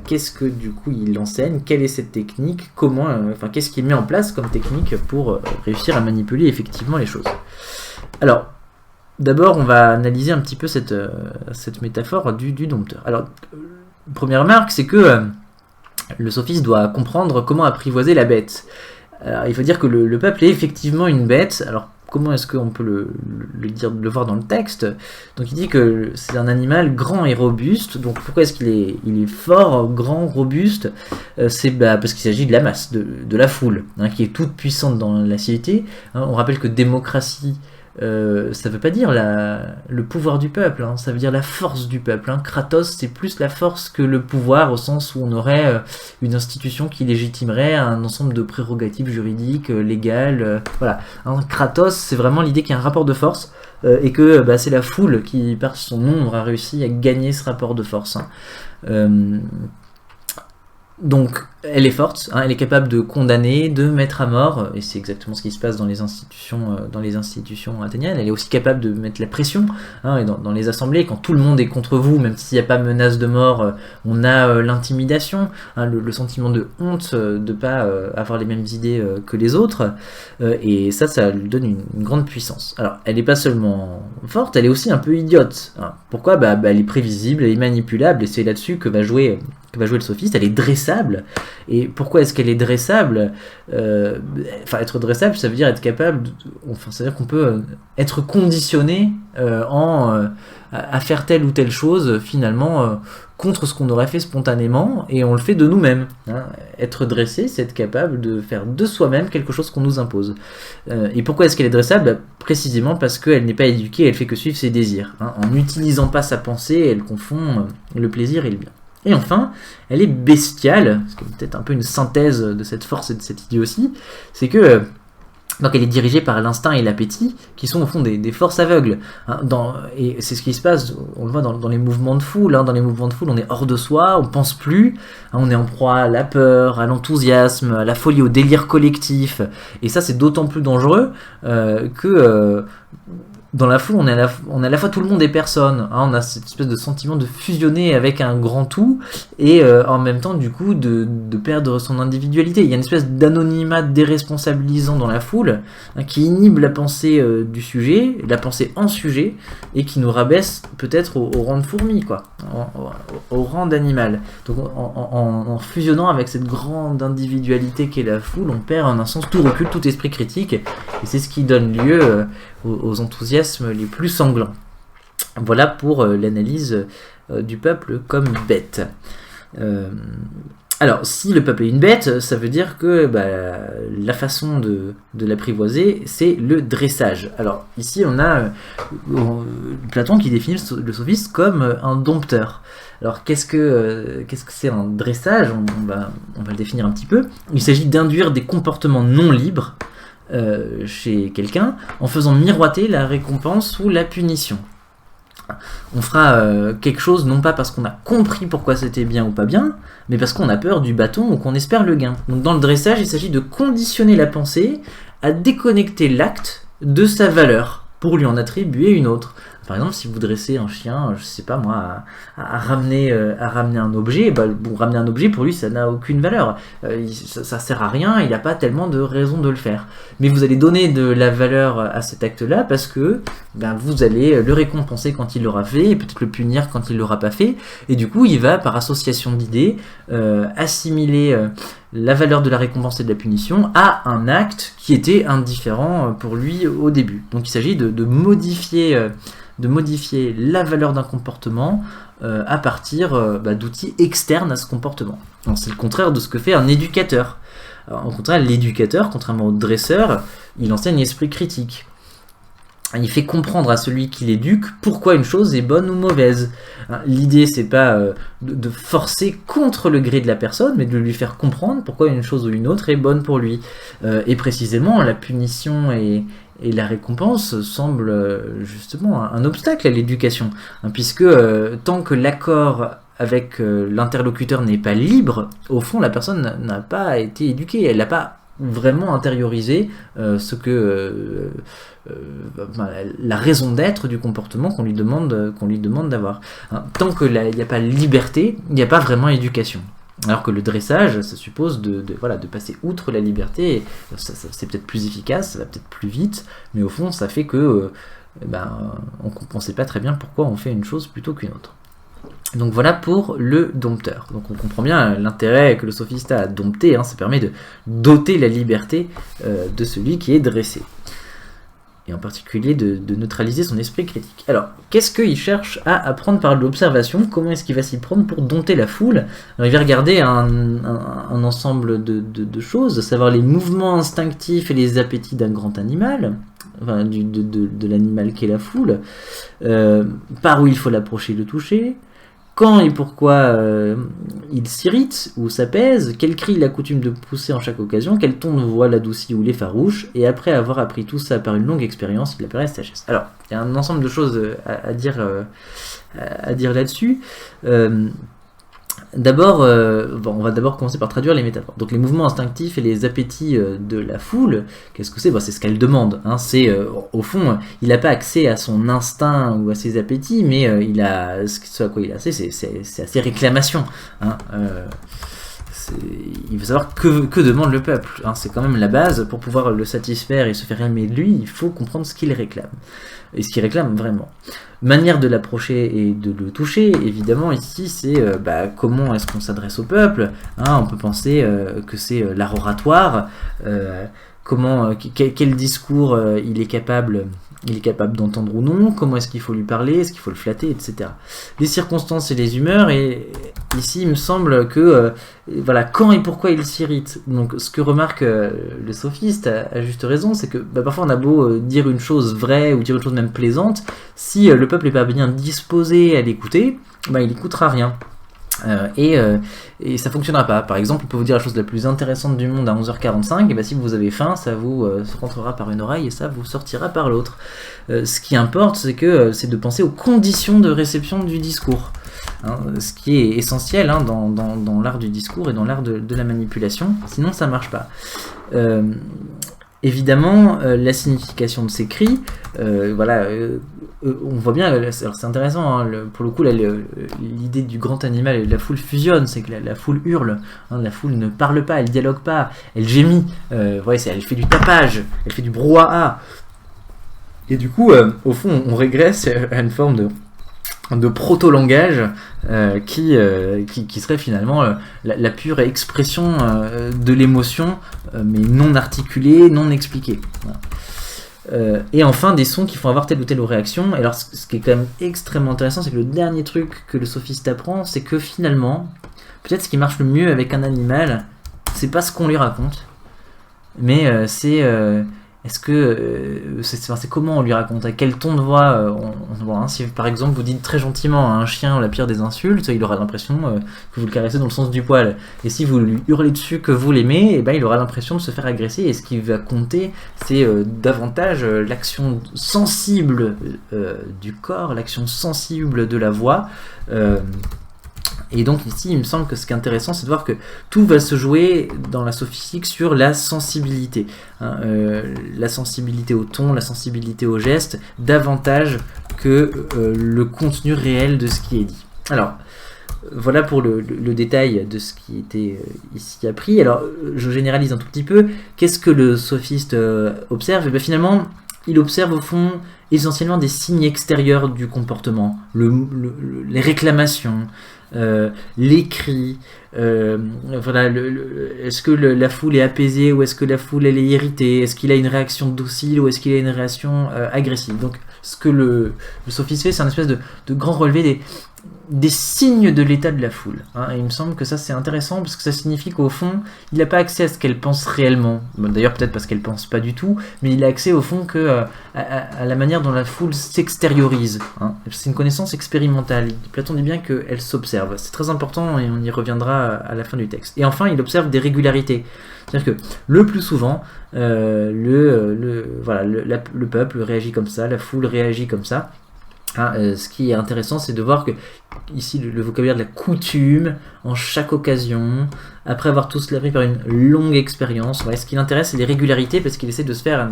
qu'est-ce que du coup il enseigne, quelle est cette technique, comment, qu'est-ce qu'il met en place comme technique pour réussir à manipuler effectivement les choses. Alors, d'abord on va analyser un petit peu cette métaphore du dompteur. Alors, première remarque, c'est que le sophiste doit comprendre comment apprivoiser la bête. Alors, il faut dire que le peuple est effectivement une bête. Alors, comment est-ce qu'on peut le voir dans le texte? Donc il dit que c'est un animal grand et robuste. Donc pourquoi est-ce qu'il est fort, grand, robuste? C'est parce qu'il s'agit de la masse, de la foule, qui est toute puissante dans la cité. On rappelle que démocratie ça veut pas dire le pouvoir du peuple, hein, ça veut dire la force du peuple. Hein. Kratos, c'est plus la force que le pouvoir, au sens où on aurait une institution qui légitimerait un ensemble de prérogatives juridiques, légales. Voilà. Hein, Kratos, c'est vraiment l'idée qu'il y a un rapport de force et que c'est la foule qui, par son nombre, a réussi à gagner ce rapport de force. Hein. Donc, elle est forte, hein, elle est capable de condamner, de mettre à mort, et c'est exactement ce qui se passe dans les institutions athéniennes. Elle est aussi capable de mettre la pression, hein, et dans les assemblées, quand tout le monde est contre vous, même s'il n'y a pas menace de mort, on a l'intimidation, hein, le sentiment de honte de ne pas avoir les mêmes idées que les autres, et ça lui donne une grande puissance. Alors, elle n'est pas seulement forte, elle est aussi un peu idiote. Hein. Pourquoi ? Elle est prévisible, elle est manipulable, et c'est là-dessus que va jouer le sophiste. Elle est dressable. Et pourquoi est-ce qu'elle est dressable ? Être dressable, ça veut dire être capable, ça veut dire qu'on peut être conditionné à faire telle ou telle chose, finalement, contre ce qu'on aurait fait spontanément, et on le fait de nous-mêmes. Hein. Être dressé, c'est être capable de faire de soi-même quelque chose qu'on nous impose. Et pourquoi est-ce qu'elle est dressable ? Précisément parce qu'elle n'est pas éduquée, elle fait que suivre ses désirs. Hein. En n'utilisant pas sa pensée, elle confond le plaisir et le bien. Et enfin, elle est bestiale, ce qui est peut-être un peu une synthèse de cette force et de cette idée aussi, c'est que donc elle est dirigée par l'instinct et l'appétit, qui sont au fond des forces aveugles. Hein, et c'est ce qui se passe, on le voit dans les mouvements de foule. Hein, dans les mouvements de foule, on est hors de soi, on pense plus, hein, on est en proie à la peur, à l'enthousiasme, à la folie, au délire collectif. Et ça, c'est d'autant plus dangereux que dans la foule, on est à la fois tout le monde et personne. Hein, on a cette espèce de sentiment de fusionner avec un grand tout et en même temps, du coup, de perdre son individualité. Il y a une espèce d'anonymat déresponsabilisant dans la foule, hein, qui inhibe la pensée du sujet, la pensée en sujet, et qui nous rabaisse peut-être au rang de fourmi, quoi, au rang d'animal. Donc en fusionnant avec cette grande individualité qu'est la foule, on perd en un sens tout recul, tout esprit critique, et c'est ce qui donne lieu aux enthousiasmes les plus sanglants. Voilà pour l'analyse du peuple comme bête. Alors, si le peuple est une bête, ça veut dire que la façon de l'apprivoiser, c'est le dressage. Alors, ici, on a Platon qui définit le sophiste comme un dompteur. Alors, qu'est-ce que c'est un dressage ? On va le définir un petit peu. Il s'agit d'induire des comportements non libres chez quelqu'un en faisant miroiter la récompense ou la punition. On fera quelque chose non pas parce qu'on a compris pourquoi c'était bien ou pas bien, mais parce qu'on a peur du bâton ou qu'on espère le gain. Donc dans le dressage, il s'agit de conditionner la pensée à déconnecter l'acte de sa valeur pour lui en attribuer une autre. Par exemple, si vous dressez un chien, je sais pas moi, à ramener un objet, ramener un objet pour lui ça n'a aucune valeur, ça sert à rien, il n'a pas tellement de raison de le faire. Mais vous allez donner de la valeur à cet acte-là parce que vous allez le récompenser quand il l'aura fait et peut-être le punir quand il l'aura pas fait. Et du coup, il va par association d'idées assimiler la valeur de la récompense et de la punition à un acte qui était indifférent pour lui au début. Donc il s'agit de modifier la valeur d'un comportement à partir d'outils externes à ce comportement. Donc, c'est le contraire de ce que fait un éducateur. Alors, au contraire, l'éducateur, contrairement au dresseur, il enseigne l'esprit critique. Il fait comprendre à celui qui l'éduque pourquoi une chose est bonne ou mauvaise. L'idée, c'est pas de forcer contre le gré de la personne, mais de lui faire comprendre pourquoi une chose ou une autre est bonne pour lui. Et précisément, la punition et la récompense semblent justement un obstacle à l'éducation, puisque tant que l'accord avec l'interlocuteur n'est pas libre, au fond, la personne n'a pas été éduquée, elle n'a pas vraiment intériorisé la raison d'être du comportement qu'on lui demande d'avoir. Tant qu'il n'y a pas liberté, il n'y a pas vraiment éducation. Alors que le dressage, ça suppose de passer outre la liberté, c'est peut-être plus efficace, ça va peut-être plus vite, mais au fond, ça fait que on ne sait pas très bien pourquoi on fait une chose plutôt qu'une autre. Donc voilà pour le dompteur. Donc on comprend bien l'intérêt que le sophiste a à dompter, ça permet de doter la liberté de celui qui est dressé. Et en particulier de neutraliser son esprit critique. Alors, qu'est-ce qu'il cherche à apprendre par l'observation ? Comment est-ce qu'il va s'y prendre pour dompter la foule ? Alors, il va regarder un ensemble de choses, à savoir les mouvements instinctifs et les appétits d'un grand animal, enfin, de l'animal qu'est la foule, par où il faut l'approcher, le toucher, quand et pourquoi il s'irrite ou s'apaise, quel cri il a coutume de pousser en chaque occasion, quel ton de voix l'adoucit ou l'effarouche, et après avoir appris tout ça par une longue expérience, il apparaît sagesse. Alors, il y a un ensemble de choses à dire là-dessus. D'abord, on va d'abord commencer par traduire les métaphores. Donc les mouvements instinctifs et les appétits de la foule, qu'est-ce que c'est ? C'est ce qu'elle demande. Hein. C'est au fond, il n'a pas accès à son instinct ou à ses appétits, mais il a ce à quoi il a accès, c'est à ses réclamations. Hein. Il veut savoir que demande le peuple. Hein. C'est quand même la base pour pouvoir le satisfaire et se faire aimer de lui. Il faut comprendre ce qu'il réclame et ce qu'il réclame vraiment. Manière de l'approcher et de le toucher, évidemment, ici, c'est comment est-ce qu'on s'adresse au peuple. Hein, on peut penser que c'est l'art oratoire, quel discours il est capable d'entendre ou non, comment est-ce qu'il faut lui parler, est-ce qu'il faut le flatter, etc. Les circonstances et les humeurs, et ici, il me semble que, quand et pourquoi il s'irrite. Donc, ce que remarque le sophiste, à juste raison, c'est que parfois on a beau dire une chose vraie, ou dire une chose même plaisante, si le peuple n'est pas bien disposé à l'écouter, il n'écoutera rien. Et ça fonctionnera pas. Par exemple, on peut vous dire la chose la plus intéressante du monde à 11h45, et si vous avez faim, ça vous rentrera par une oreille et ça vous sortira par l'autre. Ce qui importe, c'est de penser aux conditions de réception du discours. Hein, ce qui est essentiel dans l'art du discours et dans l'art de la manipulation, sinon ça marche pas. Évidemment, la signification de ces cris, on voit bien, alors c'est intéressant, hein, pour le coup, l'idée du grand animal et de la foule fusionne, c'est que la foule hurle, hein, la foule ne parle pas, elle dialogue pas, elle gémit, elle fait du tapage, elle fait du brouhaha. Et du coup, au fond, on régresse à une forme de proto-langage qui serait finalement la pure expression de l'émotion, mais non articulée, non expliquée. Voilà. Et enfin des sons qui font avoir telle ou telle réaction. Et alors ce qui est quand même extrêmement intéressant, c'est que le dernier truc que le sophiste apprend, c'est que finalement, peut-être ce qui marche le mieux avec un animal, c'est pas ce qu'on lui raconte, mais c'est comment on lui raconte, à quel ton de voix on voit. Hein. Si par exemple vous dites très gentiment à un chien la pire des insultes, il aura l'impression que vous le caressez dans le sens du poil. Et si vous lui hurlez dessus que vous l'aimez, il aura l'impression de se faire agresser. Et ce qui va compter, c'est davantage l'action sensible du corps, l'action sensible de la voix. Et donc ici, il me semble que ce qui est intéressant, c'est de voir que tout va se jouer dans la sophistique sur la sensibilité. Hein, la sensibilité au ton, la sensibilité au geste, davantage que le contenu réel de ce qui est dit. Alors, voilà pour le détail de ce qui était ici appris. Alors, je généralise un tout petit peu. Qu'est-ce que le sophiste observe ? Et finalement, il observe au fond essentiellement des signes extérieurs du comportement, les réclamations, les cris, est-ce que la foule est apaisée ou est-ce que la foule elle est irritée, est-ce qu'il a une réaction docile ou est-ce qu'il a une réaction agressive. Donc ce que le sophiste fait, c'est un espèce de grand relevé des signes de l'état de la foule. Hein, et il me semble que ça c'est intéressant parce que ça signifie qu'au fond, il n'a pas accès à ce qu'elle pense réellement. D'ailleurs peut-être parce qu'elle pense pas du tout, mais il a accès au fond à la manière dont la foule s'extériorise. Hein. C'est une connaissance expérimentale. Platon dit bien qu'elle s'observe. C'est très important et on y reviendra à la fin du texte. Et enfin, il observe des régularités. C'est-à-dire que le plus souvent, le peuple réagit comme ça, la foule réagit comme ça. Hein, ce qui est intéressant, c'est de voir que ici le vocabulaire de la coutume en chaque occasion, après avoir tout cela pris par une longue expérience, ce qui l'intéresse c'est les régularités parce qu'il essaie de se faire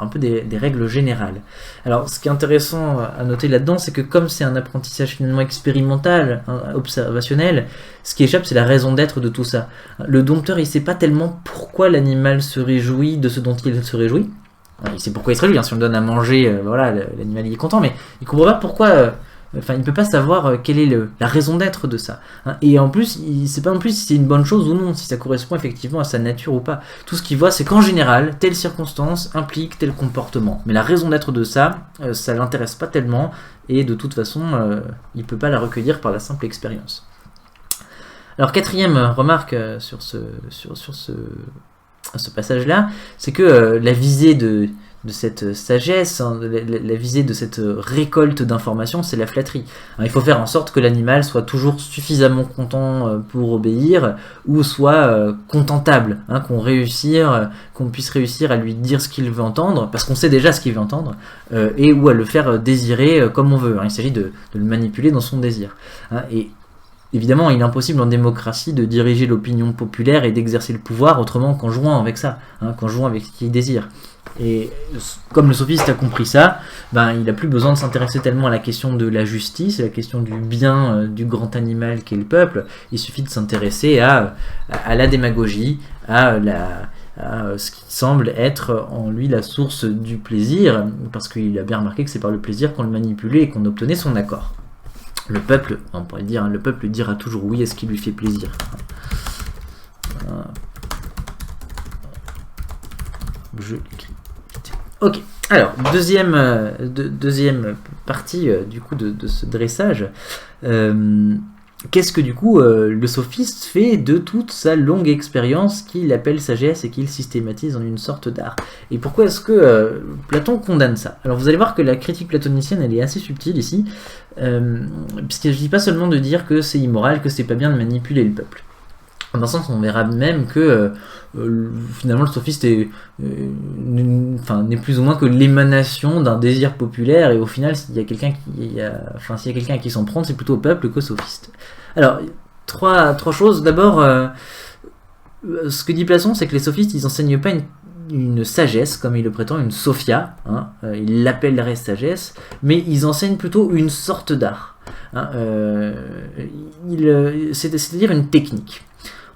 un peu des règles générales. Alors ce qui est intéressant à noter là-dedans, c'est que comme c'est un apprentissage finalement expérimental, observationnel, ce qui échappe c'est la raison d'être de tout ça. Le dompteur il sait pas tellement pourquoi l'animal se réjouit de ce dont il se réjouit. Il sait pourquoi il se réjouit, hein. Si on le donne à manger, l'animal il est content, mais il comprend pas pourquoi, il peut pas savoir quelle est la raison d'être de ça. Hein. Et en plus, il sait pas non plus si c'est une bonne chose ou non, si ça correspond effectivement à sa nature ou pas. Tout ce qu'il voit, c'est qu'en général, telle circonstance implique tel comportement. Mais la raison d'être de ça, ça l'intéresse pas tellement, et de toute façon, il peut pas la recueillir par la simple expérience. Alors, quatrième remarque sur ce passage-là, c'est que la visée cette sagesse, hein, la visée de cette récolte d'informations, c'est la flatterie. Hein, il faut faire en sorte que l'animal soit toujours suffisamment content pour obéir, ou soit contentable, hein, qu'on puisse réussir à lui dire ce qu'il veut entendre, parce qu'on sait déjà ce qu'il veut entendre, et ou à le faire désirer comme on veut. Hein. Il s'agit de le manipuler dans son désir. Hein, et évidemment, il est impossible en démocratie de diriger l'opinion populaire et d'exercer le pouvoir autrement qu'en jouant avec ça, hein, qu'en jouant avec ce qu'il désire. Et comme le sophiste a compris ça, il n'a plus besoin de s'intéresser tellement à la question de la justice, à la question du bien du grand animal qu'est le peuple. Il suffit de s'intéresser à la démagogie, à ce qui semble être en lui la source du plaisir, parce qu'il a bien remarqué que c'est par le plaisir qu'on le manipulait et qu'on obtenait son accord. Le peuple, on pourrait dire, hein, le peuple dira toujours oui à ce qui lui fait plaisir. Je l'écris. Ok, alors, deuxième partie du coup de ce dressage. Qu'est-ce que du coup le sophiste fait de toute sa longue expérience qu'il appelle sagesse et qu'il systématise en une sorte d'art? Et pourquoi est-ce que Platon condamne ça? Alors vous allez voir que la critique platonicienne elle est assez subtile ici, puisqu'il ne s'agit pas seulement de dire que c'est immoral, que c'est pas bien de manipuler le peuple. Dans un sens, on verra même que finalement le sophiste n'est plus ou moins que l'émanation d'un désir populaire, et au final, s'il y a quelqu'un à qui s'en prendre, c'est plutôt au peuple qu'au sophiste. Alors, trois choses. D'abord, ce que dit Platon, c'est que les sophistes, ils enseignent pas une sagesse, comme il le prétend, une sophia, hein, il l'appellerait sagesse, mais ils enseignent plutôt une sorte d'art, hein, c'est-à-dire une technique.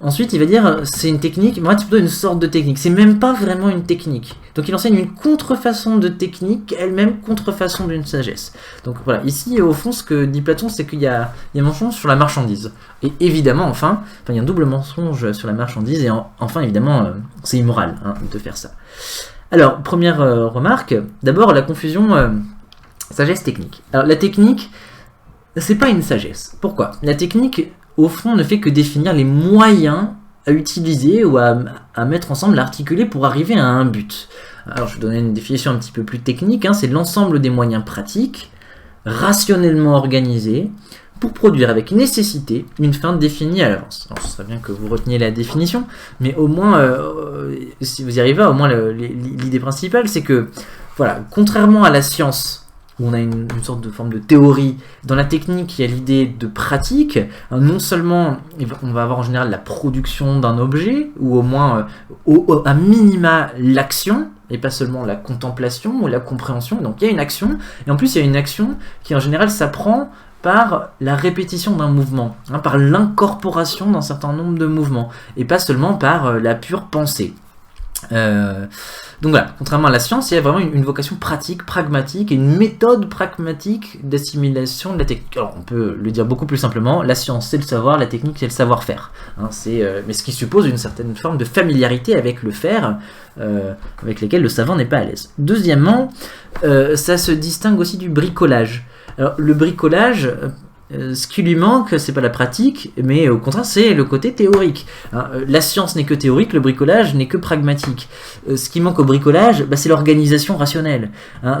Ensuite, il va dire, c'est une technique, mais en fait, c'est plutôt une sorte de technique. C'est même pas vraiment une technique. Donc, il enseigne une contrefaçon de technique, elle-même contrefaçon d'une sagesse. Donc, voilà. Ici, au fond, ce que dit Platon, c'est qu'il y a un mensonge sur la marchandise. Et évidemment, il y a un double mensonge sur la marchandise. Et enfin, évidemment, c'est immoral de faire ça. Alors, première remarque. D'abord, la confusion sagesse-technique. Alors, la technique, c'est pas une sagesse. Pourquoi? La technique, au fond, ne fait que définir les moyens à utiliser ou à mettre ensemble, à articuler pour arriver à un but. Alors, je vais donner une définition un petit peu plus technique, hein, c'est l'ensemble des moyens pratiques, rationnellement organisés, pour produire avec nécessité une fin définie à l'avance. Alors, ce serait bien que vous reteniez la définition, mais au moins, si vous y arrivez, au moins l'idée principale, c'est que, voilà, contrairement à la science, où on a une sorte de forme de théorie, dans la technique, il y a l'idée de pratique. Non seulement, on va avoir en général la production d'un objet, ou au moins, à minima, l'action, et pas seulement la contemplation ou la compréhension. Donc il y a une action, et en plus il y a une action qui en général s'apprend par la répétition d'un mouvement, hein, par l'incorporation d'un certain nombre de mouvements, et pas seulement par la pure pensée. Donc voilà, contrairement à la science, il y a vraiment une vocation pratique, pragmatique, et une méthode pragmatique d'assimilation de la technique. Alors on peut le dire beaucoup plus simplement, la science c'est le savoir, la technique c'est le savoir-faire. Hein, mais ce qui suppose une certaine forme de familiarité avec le faire, avec lesquels le savant n'est pas à l'aise. Deuxièmement, ça se distingue aussi du bricolage. Alors le bricolage, ce qui lui manque, c'est pas la pratique, mais au contraire, c'est le côté théorique. La science n'est que théorique, le bricolage n'est que pragmatique. Ce qui manque au bricolage, c'est l'organisation rationnelle.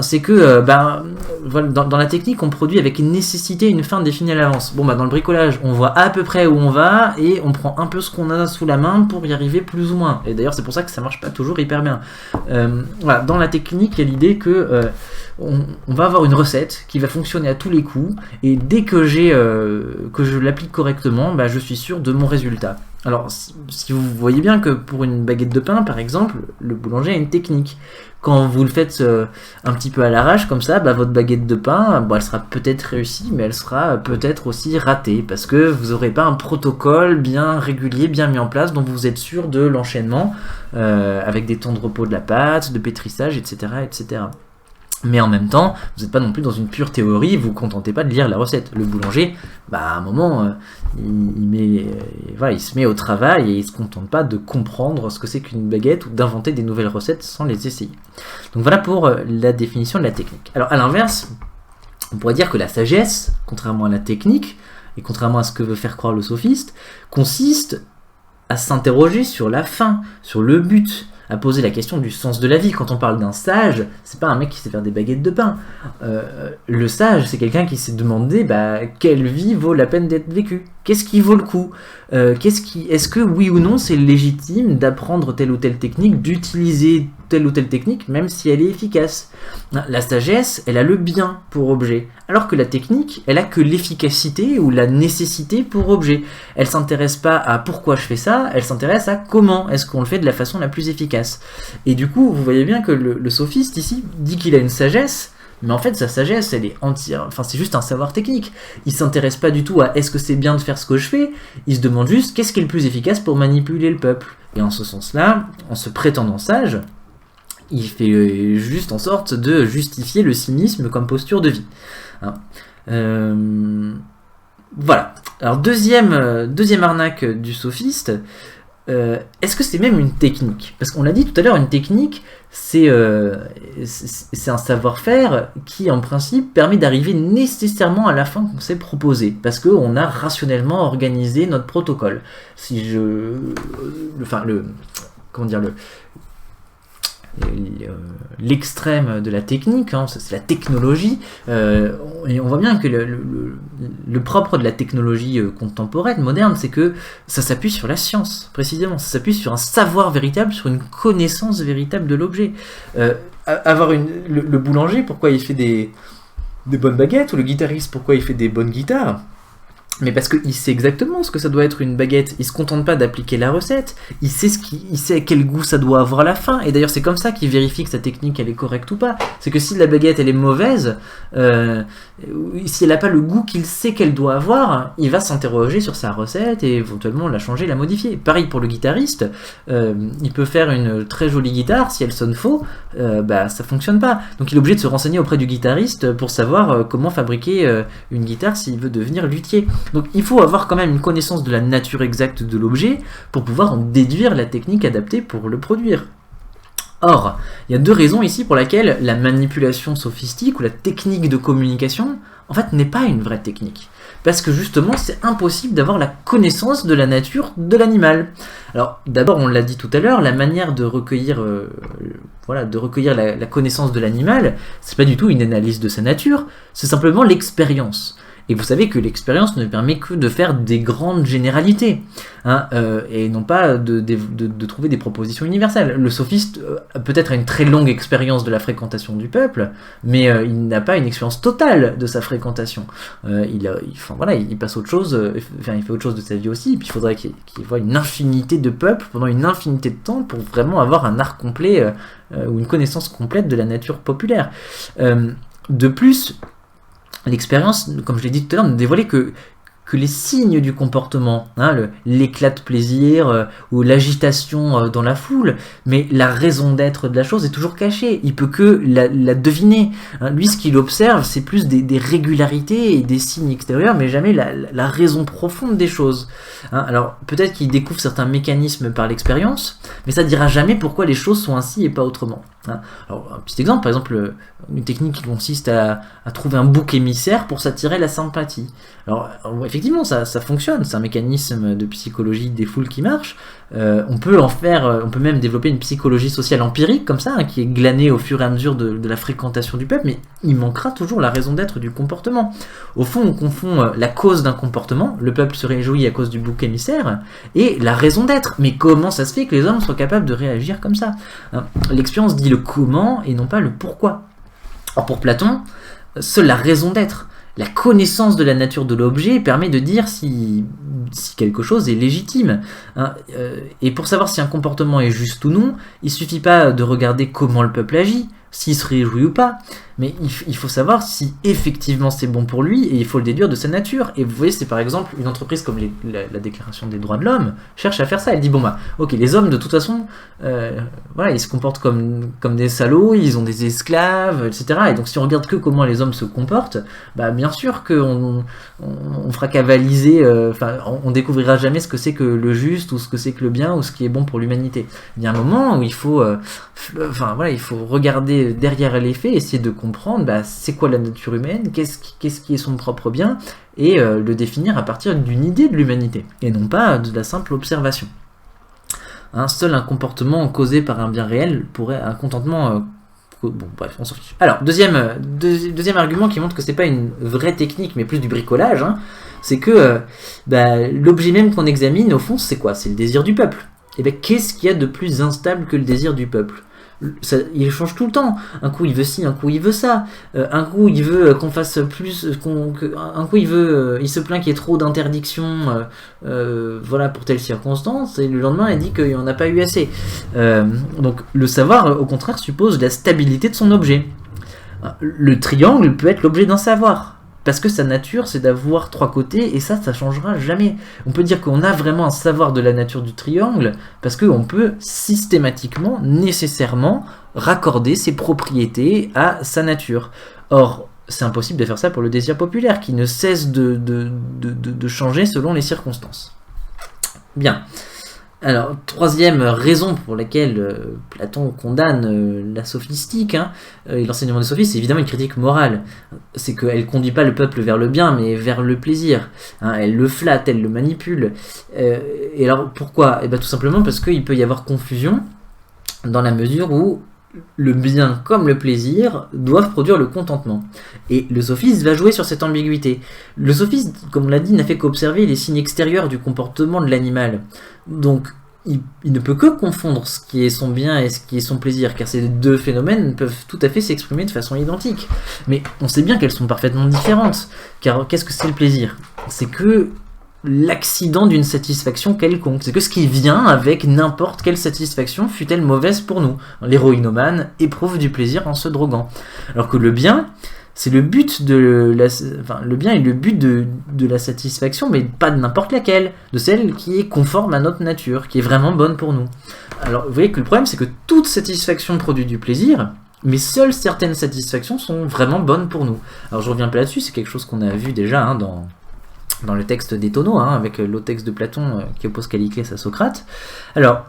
C'est que dans la technique, on produit avec nécessité une fin définie à l'avance. Bon, dans le bricolage, on voit à peu près où on va et on prend un peu ce qu'on a sous la main pour y arriver plus ou moins. Et d'ailleurs, c'est pour ça que ça marche pas toujours hyper bien. Voilà, dans la technique, il y a l'idée que on va avoir une recette qui va fonctionner à tous les coups, et dès que je l'applique correctement, je suis sûr de mon résultat. Alors, si vous voyez bien que pour une baguette de pain, par exemple, le boulanger a une technique. Quand vous le faites un petit peu à l'arrache, comme ça, votre baguette de pain, elle sera peut-être réussie, mais elle sera peut-être aussi ratée, parce que vous n'aurez pas un protocole bien régulier, bien mis en place, dont vous êtes sûr de l'enchaînement, avec des temps de repos de la pâte, de pétrissage, etc., etc. Mais en même temps, vous n'êtes pas non plus dans une pure théorie, vous ne vous contentez pas de lire la recette. Le boulanger, à un moment, il se met au travail et il ne se contente pas de comprendre ce que c'est qu'une baguette ou d'inventer des nouvelles recettes sans les essayer. Donc voilà pour la définition de la technique. Alors à l'inverse, on pourrait dire que la sagesse, contrairement à la technique, et contrairement à ce que veut faire croire le sophiste, consiste à s'interroger sur la fin, sur le but, à poser la question du sens de la vie. Quand on parle d'un sage, c'est pas un mec qui sait faire des baguettes de pain. Le sage, c'est quelqu'un qui s'est demandé quelle vie vaut la peine d'être vécue. Qu'est-ce qui vaut le coup? Est-ce que oui ou non c'est légitime d'apprendre telle ou telle technique, d'utiliser telle ou telle technique, même si elle est efficace? La sagesse, elle a le bien pour objet, alors que la technique, elle a que l'efficacité ou la nécessité pour objet. Elle s'intéresse pas à pourquoi je fais ça, elle s'intéresse à comment est-ce qu'on le fait de la façon la plus efficace. Et du coup, vous voyez bien que le sophiste ici dit qu'il a une sagesse, mais en fait sa sagesse elle est entière, enfin c'est juste un savoir technique. Il s'intéresse pas du tout à est-ce que c'est bien de faire ce que je fais, il se demande juste qu'est-ce qui est le plus efficace pour manipuler le peuple. Et en ce sens-là, en se prétendant sage, il fait juste en sorte de justifier le cynisme comme posture de vie. Hein. Voilà. Alors deuxième arnaque du sophiste, est-ce que c'est même une technique? Parce qu'on l'a dit tout à l'heure, une technique, c'est un savoir-faire qui, en principe, permet d'arriver nécessairement à la fin qu'on s'est proposé, parce qu'on a rationnellement organisé notre protocole. L'extrême de la technique, hein, c'est la technologie, et on voit bien que le propre de la technologie contemporaine, moderne, c'est que ça s'appuie sur la science, précisément, ça s'appuie sur un savoir véritable, sur une connaissance véritable de l'objet. Le boulanger, pourquoi il fait des bonnes baguettes, ou le guitariste, pourquoi il fait des bonnes guitares? Mais parce qu'il sait exactement ce que ça doit être une baguette. Il se contente pas d'appliquer la recette. Il sait quel goût ça doit avoir à la fin. Et d'ailleurs, c'est comme ça qu'il vérifie que sa technique elle est correcte ou pas. C'est que si la baguette elle est mauvaise, si elle n'a pas le goût qu'il sait qu'elle doit avoir, il va s'interroger sur sa recette et éventuellement la changer, la modifier. Pareil pour le guitariste. Il peut faire une très jolie guitare. Si elle sonne faux, ça fonctionne pas. Donc il est obligé de se renseigner auprès du guitariste pour savoir comment fabriquer une guitare s'il veut devenir luthier. Donc il faut avoir quand même une connaissance de la nature exacte de l'objet pour pouvoir en déduire la technique adaptée pour le produire. Or, il y a deux raisons ici pour lesquelles la manipulation sophistique ou la technique de communication, en fait, n'est pas une vraie technique. Parce que justement, c'est impossible d'avoir la connaissance de la nature de l'animal. Alors, d'abord, on l'a dit tout à l'heure, la manière de recueillir, la connaissance de l'animal, c'est pas du tout une analyse de sa nature, c'est simplement l'expérience. Et vous savez que l'expérience ne permet que de faire des grandes généralités, hein, et non pas de trouver des propositions universelles. Le sophiste peut-être a une très longue expérience de la fréquentation du peuple, mais il n'a pas une expérience totale de sa fréquentation. Il passe autre chose, il fait autre chose de sa vie aussi, et puis il faudrait qu'il voie une infinité de peuples pendant une infinité de temps pour vraiment avoir un art complet ou une connaissance complète de la nature populaire. De plus, l'expérience, comme je l'ai dit tout à l'heure, ne dévoilait que les signes du comportement, hein, l'éclat de plaisir ou l'agitation dans la foule, mais la raison d'être de la chose est toujours cachée, il peut que la deviner. Hein. Lui, ce qu'il observe, c'est plus des régularités et des signes extérieurs, mais jamais la raison profonde des choses. Hein. Alors, peut-être qu'il découvre certains mécanismes par l'expérience, mais ça ne dira jamais pourquoi les choses sont ainsi et pas autrement. Hein. Alors, un petit exemple, par exemple, une technique qui consiste à trouver un bouc émissaire pour s'attirer la sympathie. Alors effectivement, ça fonctionne, c'est un mécanisme de psychologie des foules qui marche. On peut même développer une psychologie sociale empirique comme ça, hein, qui est glanée au fur et à mesure de la fréquentation du peuple, mais il manquera toujours la raison d'être du comportement. Au fond, on confond la cause d'un comportement, le peuple se réjouit à cause du bouc émissaire, et la raison d'être. Mais comment ça se fait que les hommes soient capables de réagir comme ça, hein? L'expérience dit le comment et non pas le pourquoi. Or pour Platon, seule la raison d'être, la connaissance de la nature de l'objet permet de dire si quelque chose est légitime. Hein. Et pour savoir si un comportement est juste ou non, il ne suffit pas de regarder comment le peuple agit, s'il se réjouit ou pas, mais il faut savoir si effectivement c'est bon pour lui et il faut le déduire de sa nature. Et vous voyez, c'est par exemple une entreprise comme la Déclaration des droits de l'homme cherche à faire ça. Elle dit ok, les hommes de toute façon, ils se comportent comme des salauds, ils ont des esclaves, etc. Et donc si on regarde que comment les hommes se comportent, bien sûr qu'on fera qu'avaliser, on découvrira jamais ce que c'est que le juste ou ce que c'est que le bien ou ce qui est bon pour l'humanité. Il y a un moment où il faut regarder derrière les faits, essayer de comprendre c'est quoi la nature humaine, qu'est-ce qui est son propre bien, et le définir à partir d'une idée de l'humanité, et non pas de la simple observation. Hein, seul un comportement causé par un bien réel pourrait un contentement. Bon, bref, on s'en fiche. Alors, deuxième argument qui montre que c'est pas une vraie technique, mais plus du bricolage, hein, c'est que l'objet même qu'on examine, au fond, c'est quoi? C'est le désir du peuple. Et bien, qu'est-ce qu'il y a de plus instable que le désir du peuple? Il change tout le temps. Un coup il veut ci, un coup il veut ça. Un coup il veut qu'on fasse plus. Un coup il se plaint qu'il y ait trop d'interdictions voilà, pour telle circonstance. Et le lendemain il dit qu'il n'y en a pas eu assez. Donc le savoir au contraire suppose la stabilité de son objet. Le triangle peut être l'objet d'un savoir. Parce que sa nature, c'est d'avoir trois côtés, et ça changera jamais. On peut dire qu'on a vraiment un savoir de la nature du triangle, parce qu'on peut systématiquement, nécessairement, raccorder ses propriétés à sa nature. Or, c'est impossible de faire ça pour le désir populaire, qui ne cesse de changer selon les circonstances. Bien. Alors, troisième raison pour laquelle Platon condamne la sophistique et l'enseignement des sophistes, c'est évidemment une critique morale. C'est qu'elle ne conduit pas le peuple vers le bien, mais vers le plaisir. Elle le flatte, elle le manipule. Et alors, pourquoi? Tout simplement parce qu'il peut y avoir confusion dans la mesure où le bien comme le plaisir doivent produire le contentement. Et le sophiste va jouer sur cette ambiguïté. Le sophiste, comme on l'a dit, n'a fait qu'observer les signes extérieurs du comportement de l'animal. Donc, il ne peut que confondre ce qui est son bien et ce qui est son plaisir, car ces deux phénomènes peuvent tout à fait s'exprimer de façon identique. Mais on sait bien qu'elles sont parfaitement différentes, car qu'est-ce que c'est le plaisir? C'est que l'accident d'une satisfaction quelconque. C'est que ce qui vient avec n'importe quelle satisfaction, fût-elle mauvaise pour nous. L'héroïnomane éprouve du plaisir en se droguant. Alors que le bien, c'est le but de la... Enfin, le bien est le but de la satisfaction, mais pas de n'importe laquelle, de celle qui est conforme à notre nature, qui est vraiment bonne pour nous. Alors, vous voyez que le problème, c'est que toute satisfaction produit du plaisir, mais seules certaines satisfactions sont vraiment bonnes pour nous. Alors, je reviens pas là-dessus, c'est quelque chose qu'on a vu déjà dans le texte des Tonneaux, avec l'autre texte de Platon qui oppose Calliclès à Socrate. Alors,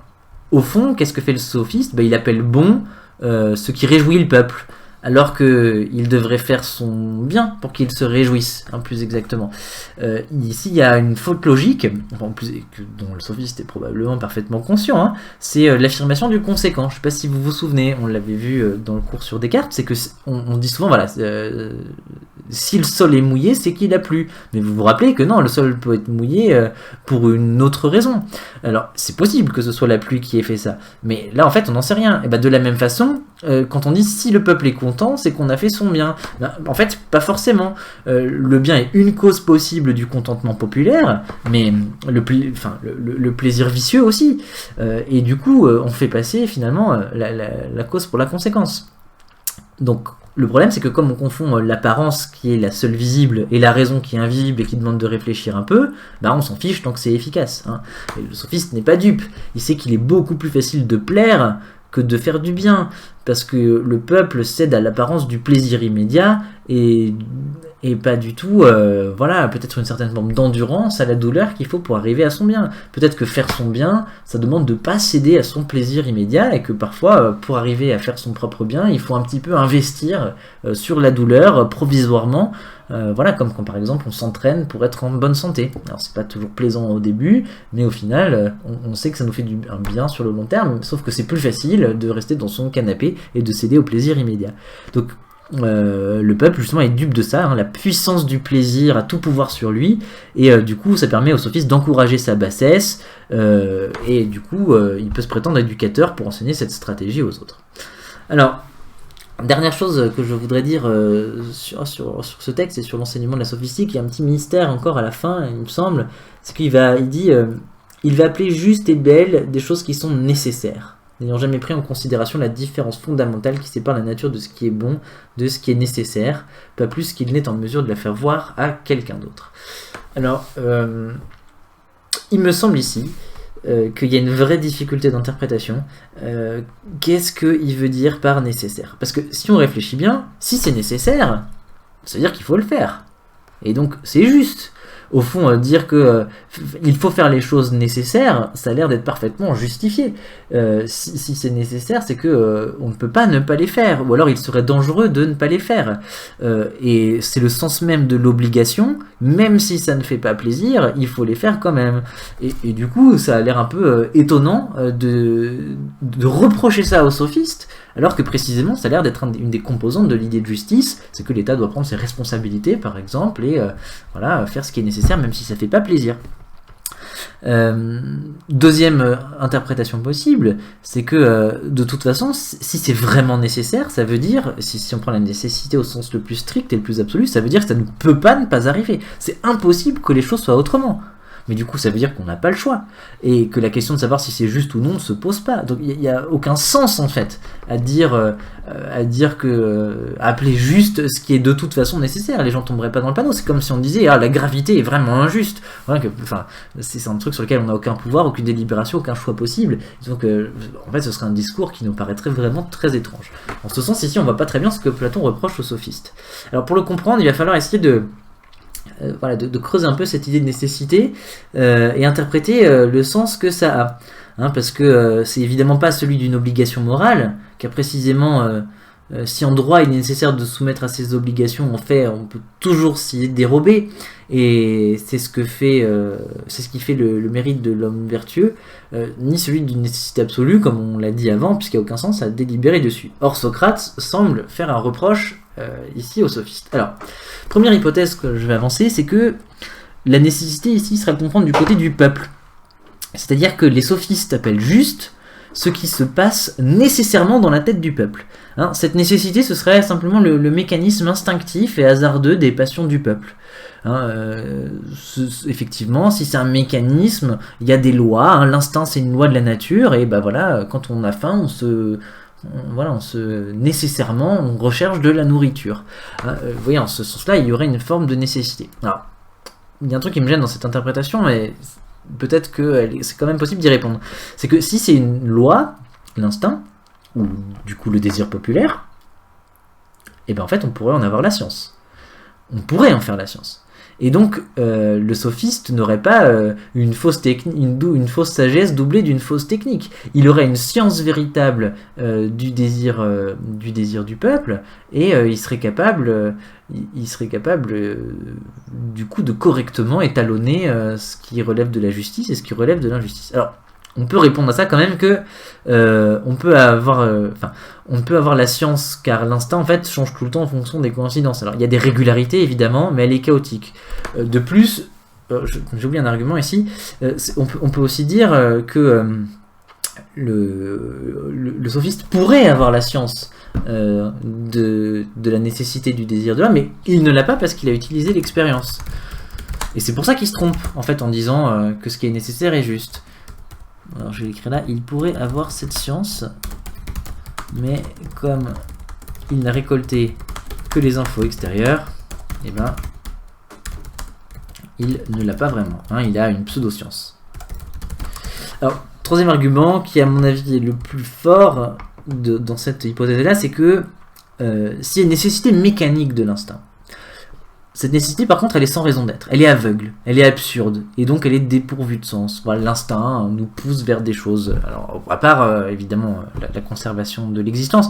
au fond, qu'est-ce que fait le sophiste? Il appelle bon ce qui réjouit le peuple, alors qu'il devrait faire son bien pour qu'il se réjouisse, plus exactement. Ici, il y a une faute logique, dont le sophiste est probablement parfaitement conscient, c'est l'affirmation du conséquent. Je ne sais pas si vous vous souvenez, on l'avait vu dans le cours sur Descartes, c'est que on dit souvent, voilà, si le sol est mouillé, c'est qu'il a plu. Mais vous vous rappelez que non, le sol peut être mouillé pour une autre raison. Alors, c'est possible que ce soit la pluie qui ait fait ça, mais là, en fait, on n'en sait rien. Et de la même façon, quand on dit si le peuple est content, c'est qu'on a fait son bien. En fait, pas forcément. Le bien est une cause possible du contentement populaire, mais le plaisir vicieux aussi. Et du coup, on fait passer finalement la cause pour la conséquence. Donc, le problème, c'est que comme on confond l'apparence qui est la seule visible et la raison qui est invisible et qui demande de réfléchir un peu, on s'en fiche tant que c'est efficace. Et le sophiste n'est pas dupe. Il sait qu'il est beaucoup plus facile de plaire que de faire du bien, parce que le peuple cède à l'apparence du plaisir immédiat et pas du tout, peut-être une certaine forme d'endurance à la douleur qu'il faut pour arriver à son bien. Peut-être que faire son bien, ça demande de ne pas céder à son plaisir immédiat, et que parfois, pour arriver à faire son propre bien, il faut un petit peu investir sur la douleur provisoirement, comme quand par exemple on s'entraîne pour être en bonne santé. Alors c'est pas toujours plaisant au début, mais au final, on sait que ça nous fait un bien sur le long terme, sauf que c'est plus facile de rester dans son canapé et de céder au plaisir immédiat. Donc, le peuple justement est dupe de ça, la puissance du plaisir a tout pouvoir sur lui, et du coup ça permet au sophiste d'encourager sa bassesse, et du coup il peut se prétendre éducateur pour enseigner cette stratégie aux autres. Alors, dernière chose que je voudrais dire sur ce texte et sur l'enseignement de la sophistique, il y a un petit mystère encore à la fin, il me semble, c'est qu'il dit il va appeler juste et belle des choses qui sont nécessaires, n'ayant jamais pris en considération la différence fondamentale qui sépare la nature de ce qui est bon de ce qui est nécessaire, pas plus qu'il n'est en mesure de la faire voir à quelqu'un d'autre. Alors, il me semble ici qu'il y a une vraie difficulté d'interprétation. Qu'est-ce qu'il veut dire par nécessaire? Parce que si on réfléchit bien, si c'est nécessaire, ça veut dire qu'il faut le faire. Et donc, c'est juste. Au fond, dire que il faut faire les choses nécessaires, ça a l'air d'être parfaitement justifié. Si c'est nécessaire, c'est que on ne peut pas ne pas les faire, ou alors il serait dangereux de ne pas les faire. Et c'est le sens même de l'obligation, même si ça ne fait pas plaisir, il faut les faire quand même. Et du coup, ça a l'air un peu étonnant de reprocher ça aux sophistes, alors que précisément, ça a l'air d'être une des composantes de l'idée de justice, c'est que l'État doit prendre ses responsabilités, par exemple, et voilà, faire ce qui est nécessaire, même si ça ne fait pas plaisir. Deuxième interprétation possible, c'est que de toute façon, si c'est vraiment nécessaire, ça veut dire, si on prend la nécessité au sens le plus strict et le plus absolu, ça veut dire que ça ne peut pas ne pas arriver. C'est impossible que les choses soient autrement. Mais du coup, ça veut dire qu'on n'a pas le choix. Et que la question de savoir si c'est juste ou non ne se pose pas. Donc il n'y a aucun sens, en fait, à dire que appeler juste ce qui est de toute façon nécessaire. Les gens tomberaient pas dans le panneau. C'est comme si on disait, la gravité est vraiment injuste. Voilà, c'est un truc sur lequel on n'a aucun pouvoir, aucune délibération, aucun choix possible. Donc en fait, ce serait un discours qui nous paraîtrait vraiment très étrange. En ce sens, ici, on voit pas très bien ce que Platon reproche aux sophistes. Alors pour le comprendre, il va falloir essayer de creuser un peu cette idée de nécessité et interpréter le sens que ça a. Parce que c'est évidemment pas celui d'une obligation morale, car précisément, si en droit il est nécessaire de soumettre à ses obligations, en fait, on peut toujours s'y dérober, et c'est ce qui fait le mérite de l'homme vertueux, ni celui d'une nécessité absolue, comme on l'a dit avant, puisqu'il n'y a aucun sens à délibérer dessus. Or, Socrate semble faire un reproche ici aux sophistes. Alors, première hypothèse que je vais avancer, c'est que la nécessité ici serait à comprendre du côté du peuple. C'est-à-dire que les sophistes appellent juste ce qui se passe nécessairement dans la tête du peuple. Cette nécessité, ce serait simplement le mécanisme instinctif et hasardeux des passions du peuple. Effectivement, si c'est un mécanisme, il y a des lois. L'instinct, c'est une loi de la nature, et voilà, quand on a faim, nécessairement, on recherche de la nourriture. Vous voyez, en ce sens-là, il y aurait une forme de nécessité. Alors, il y a un truc qui me gêne dans cette interprétation, mais peut-être que c'est quand même possible d'y répondre. C'est que si c'est une loi, l'instinct, ou du coup le désir populaire, et bien en fait on pourrait en avoir la science. On pourrait en faire la science. Et donc le sophiste n'aurait pas une fausse sagesse doublée d'une fausse technique. Il aurait une science véritable du désir du peuple, et il serait capable du coup de correctement étalonner ce qui relève de la justice et ce qui relève de l'injustice. Alors on peut répondre à ça quand même que on peut avoir la science, car l'instinct en fait change tout le temps en fonction des coïncidences. Alors il y a des régularités évidemment, mais elle est chaotique. De plus, j'ai oublié un argument ici, on peut aussi dire que le sophiste pourrait avoir la science de la nécessité du désir de l'homme, mais il ne l'a pas parce qu'il a utilisé l'expérience. Et c'est pour ça qu'il se trompe en fait en disant que ce qui est nécessaire est juste. Alors je vais l'écrire là, il pourrait avoir cette science, mais comme il n'a récolté que les infos extérieures, et ben il ne l'a pas vraiment, il a une pseudo-science. Alors, troisième argument, qui à mon avis est le plus fort dans cette hypothèse-là, c'est que s'il y a une nécessité mécanique de l'instinct, cette nécessité, par contre, elle est sans raison d'être. Elle est aveugle, elle est absurde, et donc elle est dépourvue de sens. Voilà, l'instinct nous pousse vers des choses. Alors, à part, évidemment, la conservation de l'existence,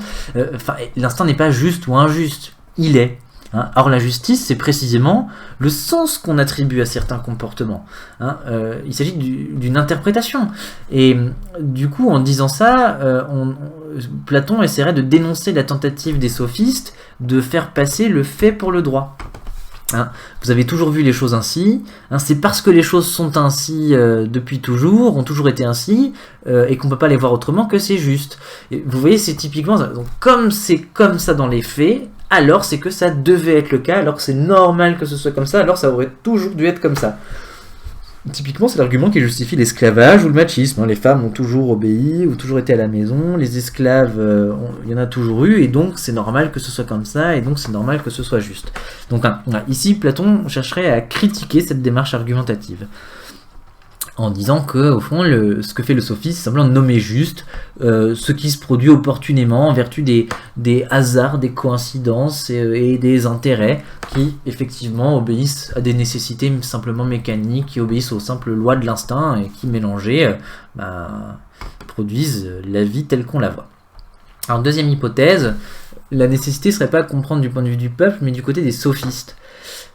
l'instinct n'est pas juste ou injuste. Il est. Or, la justice, c'est précisément le sens qu'on attribue à certains comportements. Il s'agit d'une interprétation. Et du coup, en disant ça, Platon essaierait de dénoncer la tentative des sophistes de faire passer le fait pour le droit. Vous avez toujours vu les choses ainsi, c'est parce que les choses sont ainsi depuis toujours, ont toujours été ainsi, et qu'on ne peut pas les voir autrement que c'est juste. Et vous voyez, c'est typiquement ça. Donc, comme c'est comme ça dans les faits, alors c'est que ça devait être le cas, alors que c'est normal que ce soit comme ça, alors ça aurait toujours dû être comme ça. Typiquement, c'est l'argument qui justifie l'esclavage ou le machisme. Les femmes ont toujours obéi, ou toujours été à la maison, les esclaves, il y en a toujours eu, et donc c'est normal que ce soit comme ça, et donc c'est normal que ce soit juste. Donc ici, Platon chercherait à critiquer cette démarche argumentative. en disant que au fond ce que fait le sophiste, c'est simplement nommer juste ce qui se produit opportunément en vertu des hasards, des coïncidences et des intérêts qui effectivement obéissent à des nécessités simplement mécaniques, qui obéissent aux simples lois de l'instinct et qui mélangées produisent la vie telle qu'on la voit. Alors deuxième hypothèse, la nécessité ne serait pas à comprendre du point de vue du peuple, mais du côté des sophistes.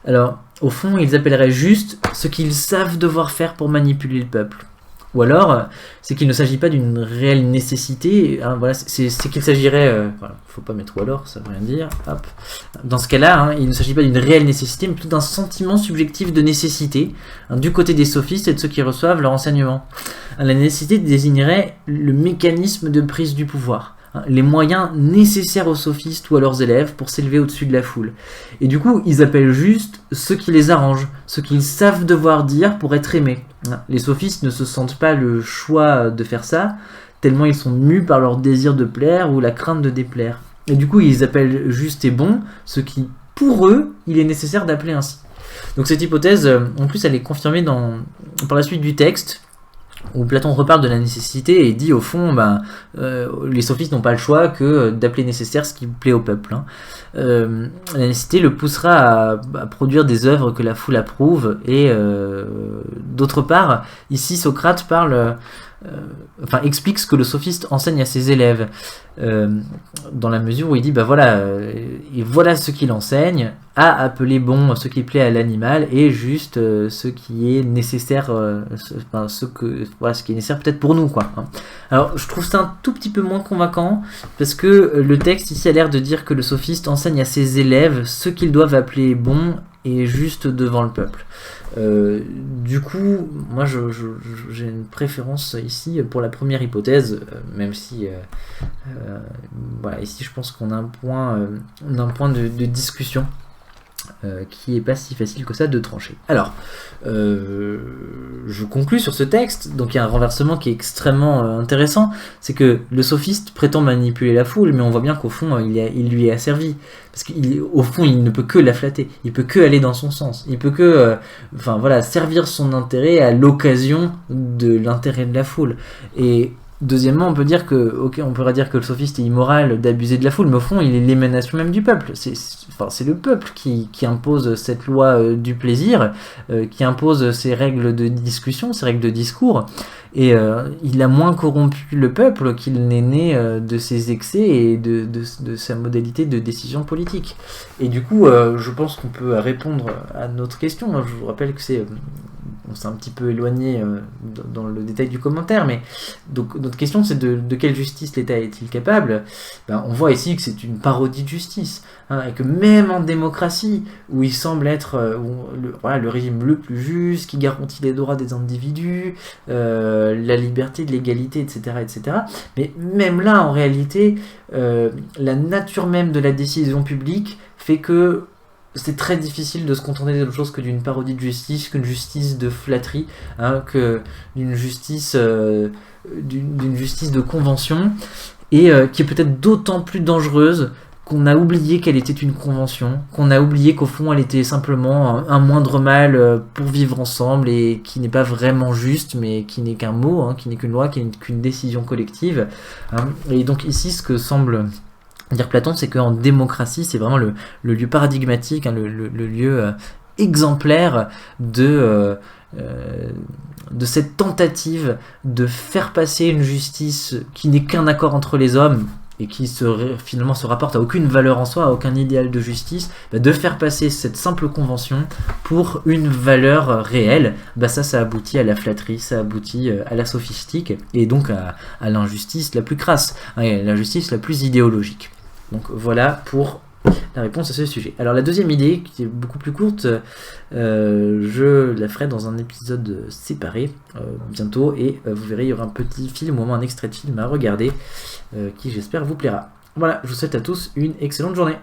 Alors, au fond, ils appelleraient juste ce qu'ils savent devoir faire pour manipuler le peuple. Ou alors, c'est qu'il ne s'agit pas d'une réelle nécessité, hein, voilà, c'est qu'il s'agirait... voilà, faut pas mettre ou alors, ça veut rien dire, hop. Dans ce cas-là, hein, il ne s'agit pas d'une réelle nécessité, mais plutôt d'un sentiment subjectif de nécessité, hein, du côté des sophistes et de ceux qui reçoivent leur enseignement. La nécessité désignerait le mécanisme de prise du pouvoir, les moyens nécessaires aux sophistes ou à leurs élèves pour s'élever au-dessus de la foule. Et du coup, ils appellent juste ce qui les arrange, ce qu'ils savent devoir dire pour être aimés. Les sophistes ne se sentent pas le choix de faire ça, tellement ils sont mus par leur désir de plaire ou la crainte de déplaire. Et du coup, ils appellent juste et bon ce qui, pour eux, il est nécessaire d'appeler ainsi. Donc cette hypothèse, en plus, elle est confirmée par la suite du texte, où Platon reparle de la nécessité et dit au fond, les sophistes n'ont pas le choix que d'appeler nécessaire ce qui plaît au peuple. La nécessité le poussera à produire des œuvres que la foule approuve, et d'autre part, ici Socrate explique ce que le sophiste enseigne à ses élèves, dans la mesure où il dit et voilà ce qu'il enseigne, à appeler bon ce qui plaît à l'animal et juste ce qui est nécessaire, ce qui est nécessaire peut-être pour nous, quoi. Alors je trouve ça un tout petit peu moins convaincant, parce que le texte ici a l'air de dire que le sophiste enseigne à ses élèves ce qu'ils doivent appeler bon et juste devant le peuple. Du coup, moi j'ai une préférence ici pour la première hypothèse, même si ici je pense qu'on a un point de discussion qui est pas si facile que ça de trancher. Alors, je conclus sur ce texte. Donc il y a un renversement qui est extrêmement intéressant, c'est que le sophiste prétend manipuler la foule, mais on voit bien qu'au fond il lui est asservi, parce qu'au fond il ne peut que la flatter, il peut que aller dans son sens, il peut que servir son intérêt à l'occasion de l'intérêt de la foule. Et deuxièmement, on pourrait dire que le sophiste est immoral d'abuser de la foule, mais au fond, il est l'émanation même du peuple. C'est le peuple qui impose cette loi du plaisir, qui impose ces règles de discussion, ces règles de discours, et il a moins corrompu le peuple qu'il n'est né de ses excès et de sa modalité de décision politique. Et du coup, je pense qu'on peut répondre à notre question. Je vous rappelle que on s'est un petit peu éloigné dans le détail du commentaire, mais donc notre question c'est de quelle justice l'État est-il capable. On voit ici que c'est une parodie de justice, et que même en démocratie, où il semble être le régime le plus juste, qui garantit les droits des individus, la liberté, de l'égalité, etc., etc., mais même là, en réalité, la nature même de la décision publique fait que c'est très difficile de se contenter d'autre chose que d'une parodie de justice, qu'une justice de flatterie, que d'une justice de convention, et qui est peut-être d'autant plus dangereuse qu'on a oublié qu'elle était une convention, qu'on a oublié qu'au fond elle était simplement un moindre mal pour vivre ensemble, et qui n'est pas vraiment juste, mais qui n'est qu'un mot, qui n'est qu'une loi, qui n'est qu'une décision collective. Et donc ici, ce que semble dire Platon, c'est qu'en démocratie, c'est vraiment le lieu paradigmatique, le lieu exemplaire de cette tentative de faire passer une justice qui n'est qu'un accord entre les hommes, et qui finalement se rapporte à aucune valeur en soi, à aucun idéal de justice, de faire passer cette simple convention pour une valeur réelle. Ça aboutit à la flatterie, ça aboutit à la sophistique, et donc à l'injustice la plus crasse, l'injustice la plus idéologique. Donc voilà pour la réponse à ce sujet. Alors la deuxième idée, qui est beaucoup plus courte, je la ferai dans un épisode séparé bientôt, et vous verrez, il y aura un petit film, au moins un extrait de film à regarder, qui j'espère vous plaira. Voilà, je vous souhaite à tous une excellente journée.